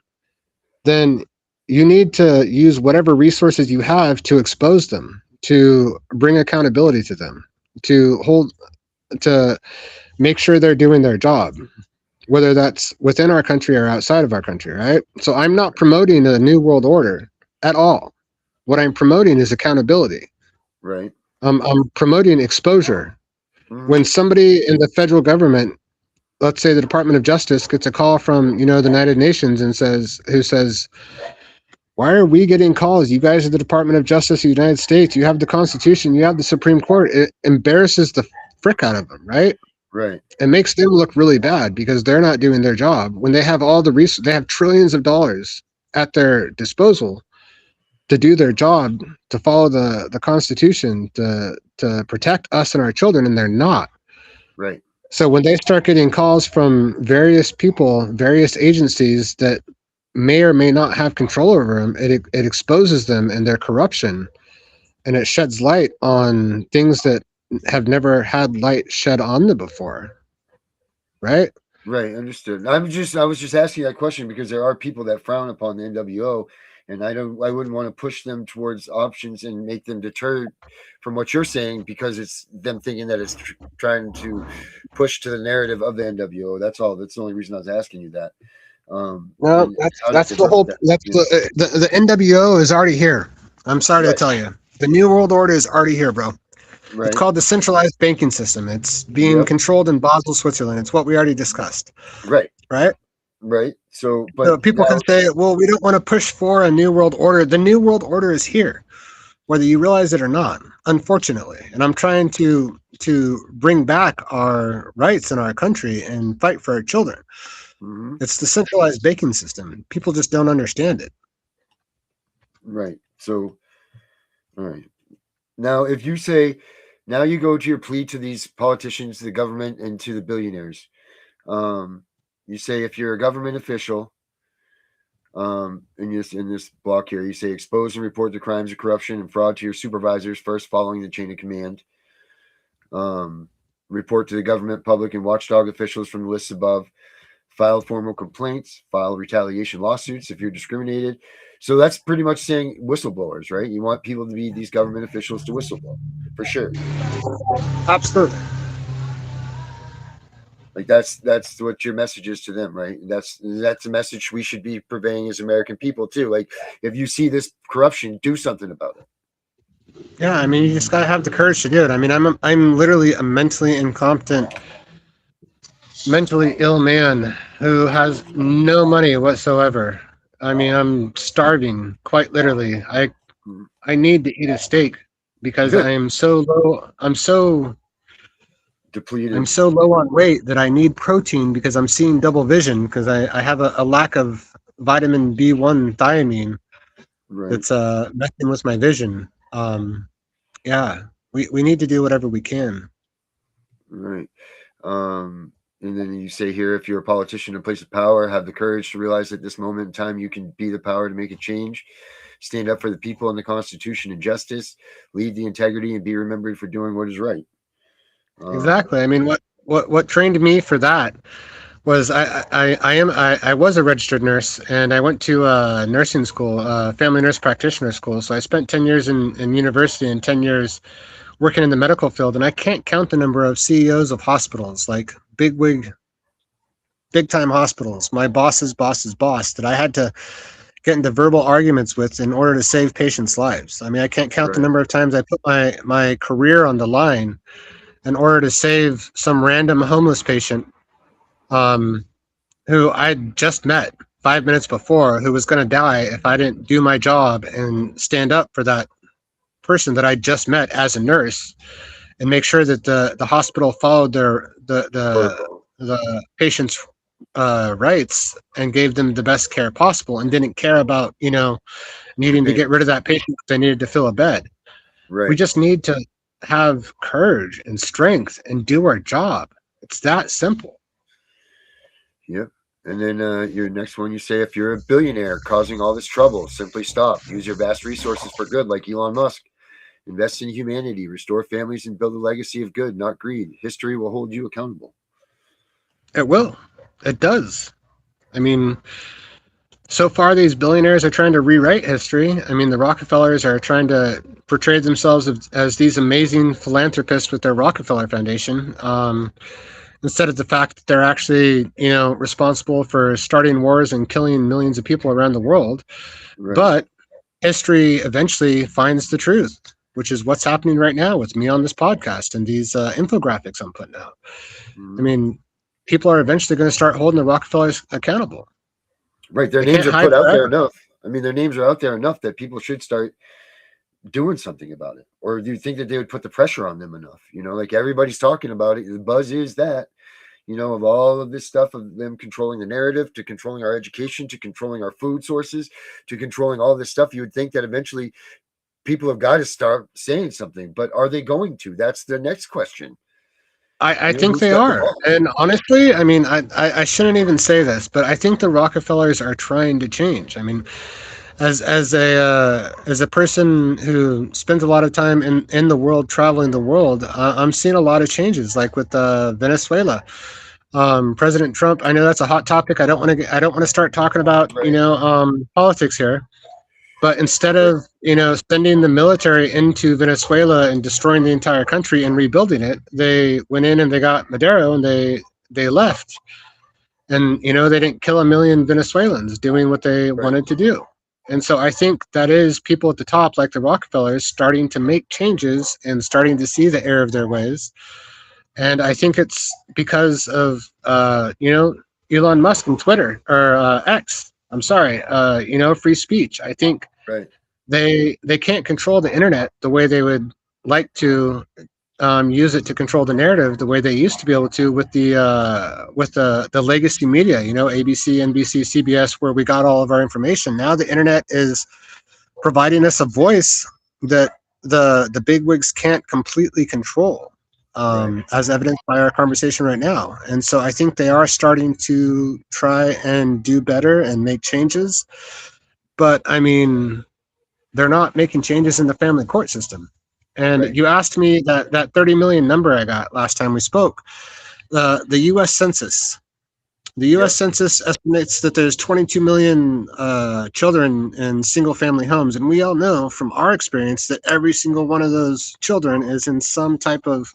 then you need to use whatever resources you have to expose them, to bring accountability to them, to make sure they're doing their job, whether that's within our country or outside of our country, right? So I'm not promoting a new world order at all. What I'm promoting is accountability. Right. I'm promoting exposure. When somebody in the federal government, let's say the Department of Justice, gets a call from, you know, the United Nations and says, why are we getting calls? You guys are the Department of Justice of the United States. You have the Constitution. You have the Supreme Court. It embarrasses the frick out of them, right? Right. It makes them look really bad because they're not doing their job. When they have all the resources, they have trillions of dollars at their disposal to do their job, to follow the Constitution, to protect us and our children, and they're not. Right. So when they start getting calls from various people, various agencies that may or may not have control over them, it exposes them and their corruption, and it sheds light on things that have never had light shed on them before. Right? Right. Understood. I was just asking that question because there are people that frown upon the NWO, and I wouldn't want to push them towards options and make them deterred from what you're saying because it's them thinking that it's trying to push to the narrative of the NWO. That's all. That's the only reason I was asking you that. No, that's the whole. That's the NWO is already here. I'm sorry to tell you, the New World Order is already here, bro. Right. It's called the centralized banking system. It's being controlled in Basel, Switzerland. It's what we already discussed. Right. Right. Right. So people can say, well, we don't want to push for a new world order. The new world order is here. whether you realize it or not, unfortunately. And I'm trying to bring back our rights in our country and fight for our children. Mm-hmm. It's the centralized banking system. People just don't understand it. Right. So, all right. Now, if you say, now you go to your plea to these politicians, the government, and to the billionaires. You say, if you're a government official, in this block here, you say, expose and report the crimes of corruption and fraud to your supervisors first, following the chain of command. Report to the government, public, and watchdog officials from the lists above. File formal complaints. File retaliation lawsuits if you're discriminated. So that's pretty much saying whistleblowers, right? You want people to be these government officials to whistleblow, for sure. Absolutely. Like that's what your message is to them, right? That's a message we should be purveying as American people too. Like, if you see this corruption, do something about it. Yeah, I mean, you just gotta have the courage to do it. I mean, I'm literally a mentally incompetent, mentally ill man who has no money whatsoever. I mean, I'm starving, quite literally. I need to eat a steak because I am so low. I'm so depleted. I'm so low on weight that I need protein because I'm seeing double vision because I have a lack of vitamin B1 thiamine. Right. That's messing with my vision. Yeah, we need to do whatever we can. Right. And then you say here, if you're a politician in a place of power, have the courage to realize at this moment in time you can be the power to make a change. Stand up for the people and the Constitution and justice. Lead the integrity and be remembered for doing what is right. Exactly. I mean, what trained me for that was I was a registered nurse, and I went to nursing school, family nurse practitioner school. So I spent 10 years in university and 10 years working in the medical field, and I can't count the number of CEOs of hospitals, like big time hospitals, my boss's boss's boss, that I had to get into verbal arguments with in order to save patients' lives. I mean, I can't count the number of times I put my career on the line in order to save some random homeless patient who I'd just met 5 minutes before, who was going to die if I didn't do my job and stand up for that person that I just met as a nurse, and make sure that the hospital followed the patient's rights and gave them the best care possible, and didn't care about needing to get rid of that patient because they needed to fill a bed. Right. We just need to have courage and strength and do our job. It's that simple. Yep. And then your next one, you say, if you're a billionaire causing all this trouble, simply stop. Use your vast resources for good, like Elon Musk. Invest in humanity, restore families, and build a legacy of good, not greed. History will hold you accountable. It will. It does. I mean, so far these billionaires are trying to rewrite history. I mean, the Rockefellers are trying to portray themselves as these amazing philanthropists with their Rockefeller Foundation, instead of the fact that they're actually, responsible for starting wars and killing millions of people around the world. Right. But history eventually finds the truth, which is what's happening right now with me on this podcast and these infographics I'm putting out. I mean, people are eventually going to start holding the Rockefellers accountable. Right. Their names are put out there enough. I mean, their names are out there enough that people should start doing something about it. Or do you think that they would put the pressure on them enough? Like everybody's talking about it. The buzz is that, of all of this stuff, of them controlling the narrative, to controlling our education, to controlling our food sources, to controlling all this stuff. You would think that eventually people have got to start saying something, but are they going to? That's the next question. I think they are. And honestly, I mean, I shouldn't even say this, but I think the Rockefellers are trying to change. I mean, as a person who spends a lot of time in the world, traveling the world, I'm seeing a lot of changes, like with Venezuela. President Trump, I know that's a hot topic. I don't want to start talking about, politics here. But instead of, sending the military into Venezuela and destroying the entire country and rebuilding it, they went in and they got Maduro and they left. And, they didn't kill 1 million Venezuelans doing what they wanted to do. And so I think that is people at the top, like the Rockefellers, starting to make changes and starting to see the error of their ways. And I think it's because of, Elon Musk and Twitter, or X. I'm sorry, free speech. I think they can't control the internet the way they would like to use it to control the narrative the way they used to be able to with the legacy media, ABC, NBC, CBS, where we got all of our information. Now the internet is providing us a voice that the bigwigs can't completely control, as evidenced by our conversation right now. And so I think they are starting to try and do better and make changes. But I mean, they're not making changes in the family court system. And you asked me that 30 million number I got last time we spoke. The U.S. Census. The U.S. Census estimates that there's 22 million children in single-family homes, and we all know from our experience that every single one of those children is in some type of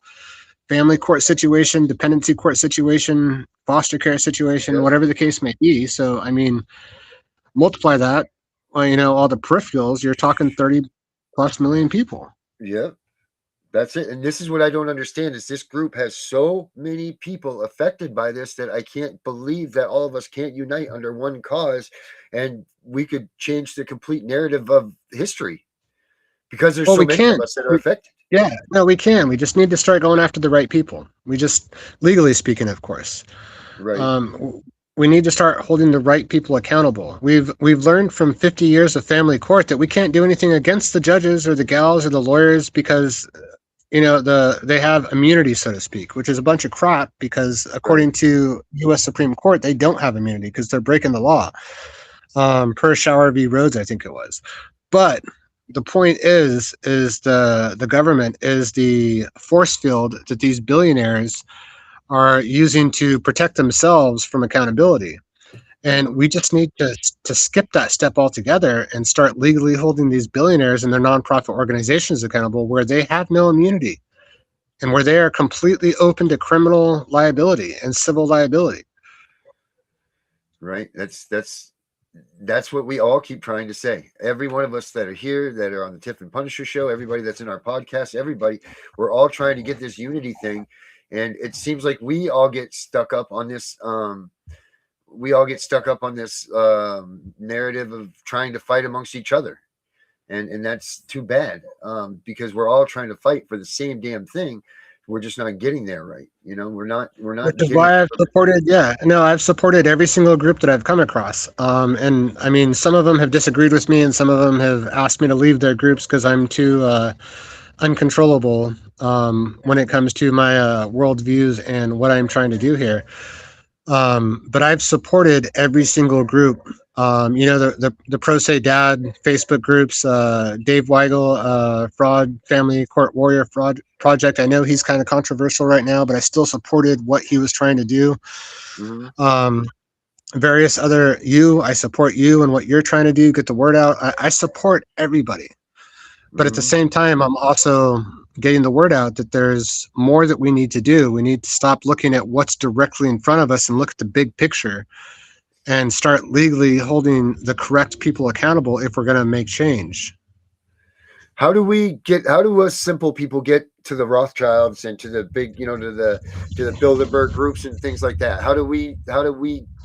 family court situation, dependency court situation, foster care situation, whatever the case may be. So, I mean, multiply that, all the peripherals, you're talking 30+ million people. Yeah, that's it. And this is what I don't understand is this group has so many people affected by this that I can't believe that all of us can't unite under one cause and we could change the complete narrative of history because there's so many of us that are affected. Yeah, no, we can. We just need to start going after the right people. We just, legally speaking, of course. Right. We need to start holding the right people accountable. We've learned from 50 years of family court that we can't do anything against the judges or the gals or the lawyers because they have immunity, so to speak, which is a bunch of crap because according to U.S. Supreme Court, they don't have immunity because they're breaking the law. Per Shower v. Rhodes, I think it was. But the point is the government is the force field that these billionaires are using to protect themselves from accountability. And we just need to skip that step altogether and start legally holding these billionaires and their nonprofit organizations accountable where they have no immunity and where they are completely open to criminal liability and civil liability. Right. That's what we all keep trying to say. Every one of us that are here, that are on the Tiff and Punisher show, everybody that's in our podcast, everybody, we're all trying to get this unity thing. And it seems like we all get stuck up on this. Narrative of trying to fight amongst each other. And that's too bad because we're all trying to fight for the same damn thing. We're just not getting there right. We're not. Which is why I've supported every single group that I've come across. And I mean, some of them have disagreed with me and some of them have asked me to leave their groups because I'm too uncontrollable when it comes to my worldviews and what I'm trying to do here. But I've supported every single group. The Pro Se Dad Facebook groups, Dave Weigel, Fraud Family Court Warrior Fraud Project. I know he's kind of controversial right now, but I still supported what he was trying to do. Mm-hmm. Various other I support you and what you're trying to do, get the word out. I support everybody. But at the same time, I'm also getting the word out that there's more that we need to do. We need to stop looking at what's directly in front of us and look at the big picture and start legally holding the correct people accountable if we're going to make change. How do us simple people get to the Rothschilds and to the big, to the Bilderberg groups and things like that? How do we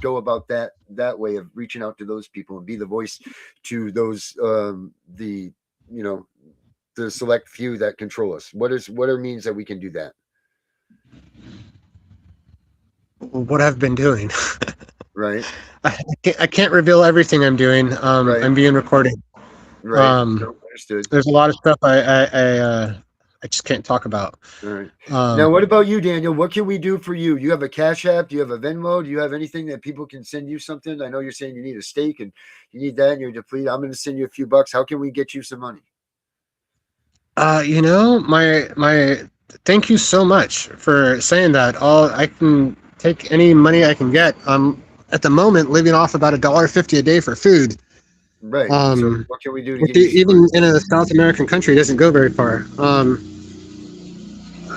go about that way of reaching out to those people and be the voice to those, the select few that control us? What are means that we can do that? What I've been doing. Right. I can't reveal everything I'm doing. Right. I'm being recorded. Right. Understood. There's a lot of stuff I just can't talk about. All right. Now, what about you, Daniel? What can we do for you? You have a Cash App? Do you have a Venmo? Do you have anything that people can send you something? I know you're saying you need a steak and you need that and you're depleted. I'm going to send you a few bucks. How can we get you some money? My thank you so much for saying that. I can take any money I can get. At the moment living off about $1.50 a day for food. Right. So what can we do to get even in a South American country, it doesn't go very far.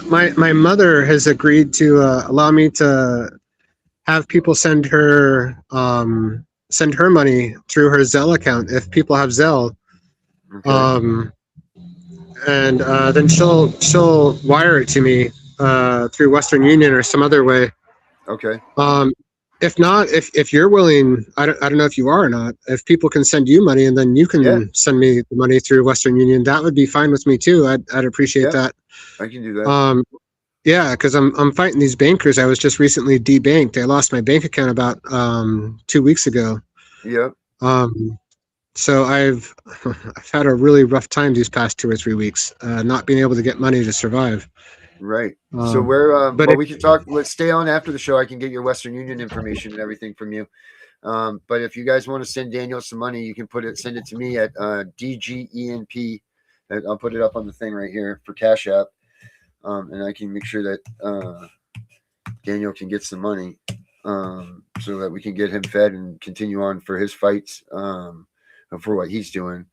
My mother has agreed to allow me to have people send her money through her Zelle account if people have Zelle. Okay. And then she'll wire it to me through Western Union or some other way. Okay. if not, if you're willing, I don't know if you are or not. If people can send you money and then you can send me the money through Western Union, that would be fine with me too. I'd appreciate that. I can do that. Yeah, because I'm fighting these bankers. I was just recently debanked. I lost my bank account about 2 weeks ago. Yeah. So I've had a really rough time these past 2 or 3 weeks, not being able to get money to survive. Right. So we can talk. Let's stay on after the show. I can get your Western Union information and everything from you. But if you guys want to send Daniel some money, you can send it to me at DGENP. I'll put it up on the thing right here for Cash App. And I can make sure that Daniel can get some money so that we can get him fed and continue on for his fights for what he's doing.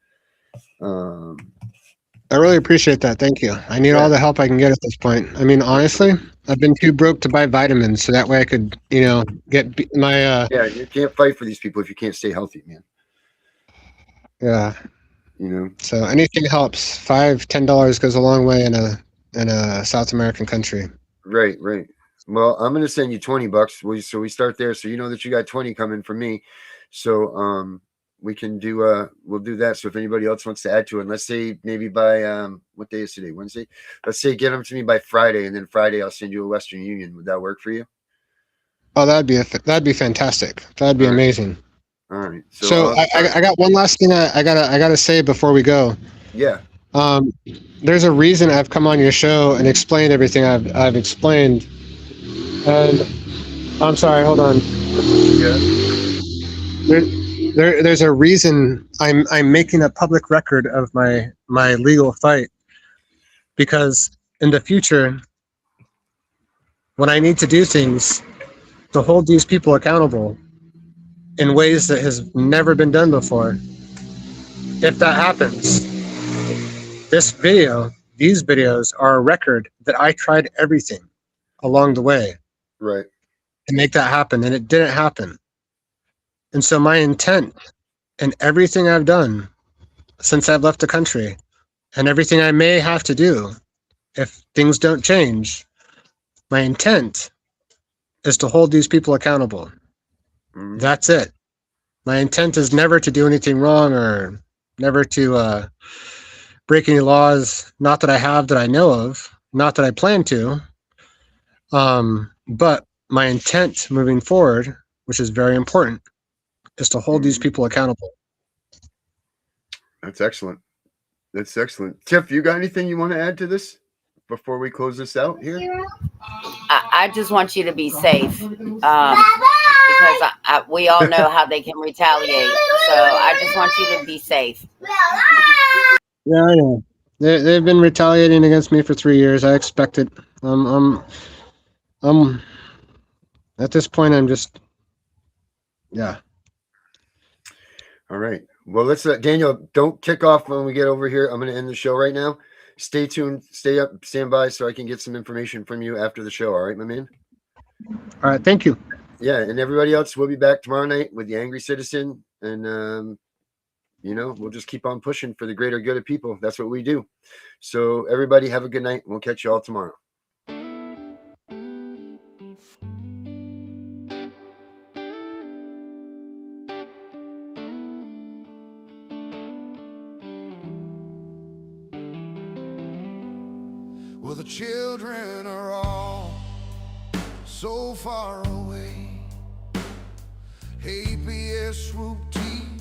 I really appreciate that. Thank you. I need all the help I can get at this point. I mean, honestly, I've been too broke to buy vitamins, so that way I could, get my. Yeah, you can't fight for these people if you can't stay healthy, man. Yeah. So anything helps. $5-10 goes a long way in a South American country. Right. Well, I'm gonna send you $20. So we start there, so you know that you got 20 coming from me. So we can do we'll do that. So if anybody else wants to add to it, let's say maybe by what day is today? Wednesday. Let's say get them to me by Friday, and then Friday I'll send you a Western Union. Would that work for you? Oh, that'd be fantastic. That'd be amazing. All right. So I got one last thing I gotta say before we go. Yeah. There's a reason I've come on your show and explained everything I've explained. And I'm sorry, hold on. Yeah. There's a reason I'm making a public record of my legal fight, because in the future, when I need to do things to hold these people accountable in ways that has never been done before, if that happens, these videos are a record that I tried everything along the way. Right. To make that happen, and it didn't happen. And so my intent and everything I've done since I've left the country, and everything I may have to do if things don't change, my intent is to hold these people accountable. Mm-hmm. That's it. My intent is never to do anything wrong or never to break any laws, not that I have, that I know of, not that I plan to. But my intent moving forward, which is very important, is to hold these people accountable. That's excellent. Tiff, you got anything you want to add to this before we close this out here? I just want you to be safe, because we all know how they can retaliate. So I just want you to be safe. Yeah, I know. They've been retaliating against me for 3 years. I expect it. At this point, I'm just, yeah. All right. Well, let's Daniel, don't kick off when we get over here. I'm going to end the show right now. Stay tuned, stay up, stand by so I can get some information from you after the show. All right, my man? All right. Thank you. Yeah. And everybody else, we'll be back tomorrow night with the Angry Citizen. And, we'll just keep on pushing for the greater good of people. That's what we do. So everybody have a good night. We'll catch you all tomorrow. Well, the children are all so far away. APS routine,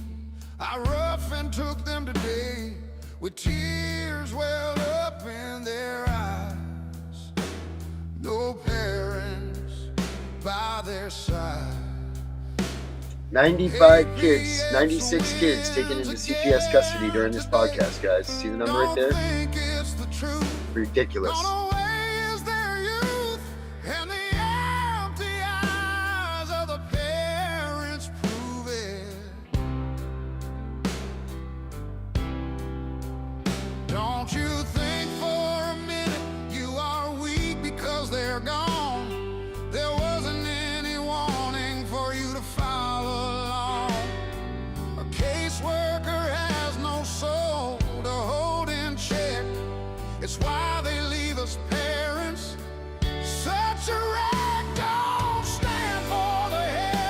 I rough and took them today, with tears welled up in their eyes. No parents by their side. 95 kids, 96 kids taken into CPS custody during this podcast, guys. See the number right there? Ridiculous. Don't you think for a minute you are weak because they're gone? There wasn't any warning for you to follow along. A caseworker has no soul to hold in check. It's why they leave us parents such a wreck. Don't stand for the head.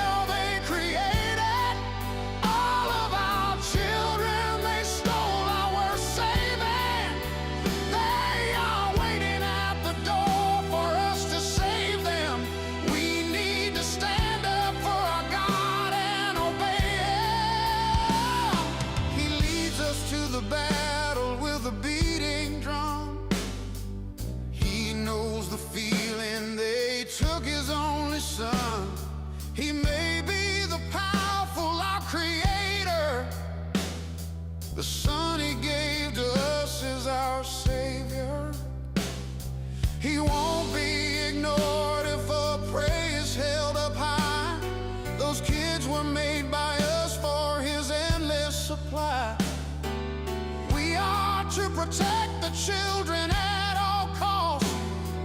protect the children at all costs.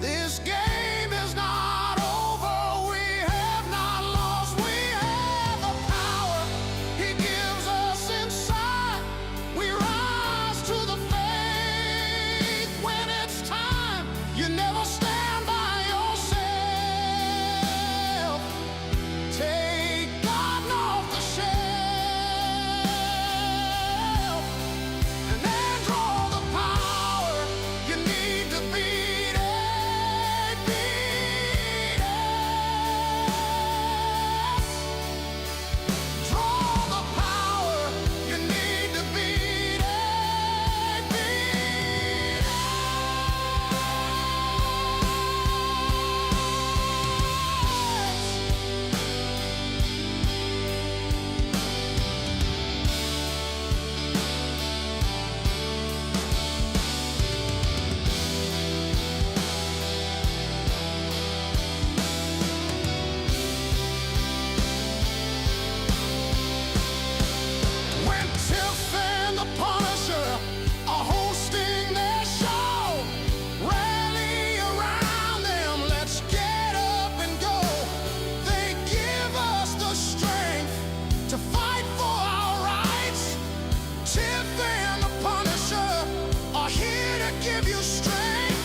This game is not over. We have not lost. We have the power He gives us inside. We rise to the faith when it's time. You never stand by yourself. Take God off the shelf and then draw the power you need to beat it, beat it. Draw the power you need to beat it, beat it. When Tiff and the Punisher are hosting their show, rally around them, let's get up and go. They give us the strength to fight for our rights. Tiff and the Punisher are here to give you strength.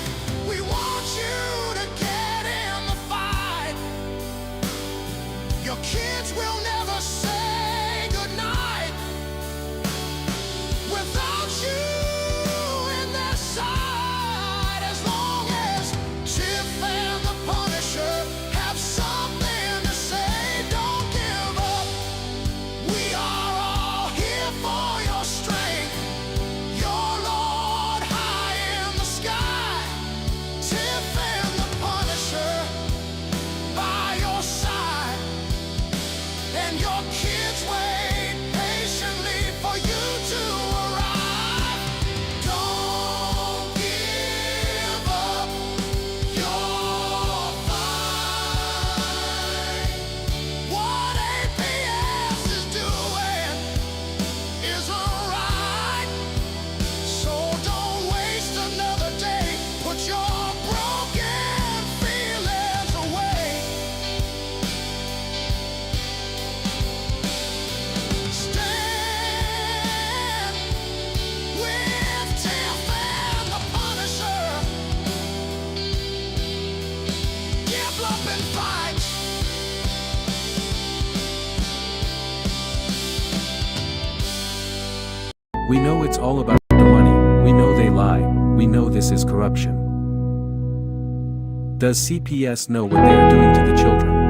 We want you to get in the fight. Your kids will never say goodnight without you in their side. As long as Tiff and the Punisher have something to say, don't give up. We are all here for your strength. Your Lord high in the sky. Tiff and the Punisher by your side. And your kids wait patiently for you to arrive. Don't give up your fight. What APS is doing isn't right. So don't waste another day. Put your broken feelings away. Stand with Tiff and the Punisher. Give up and fight. We know it's all about the money, we know they lie, we know this is corruption. Does CPS know what they are doing to the children?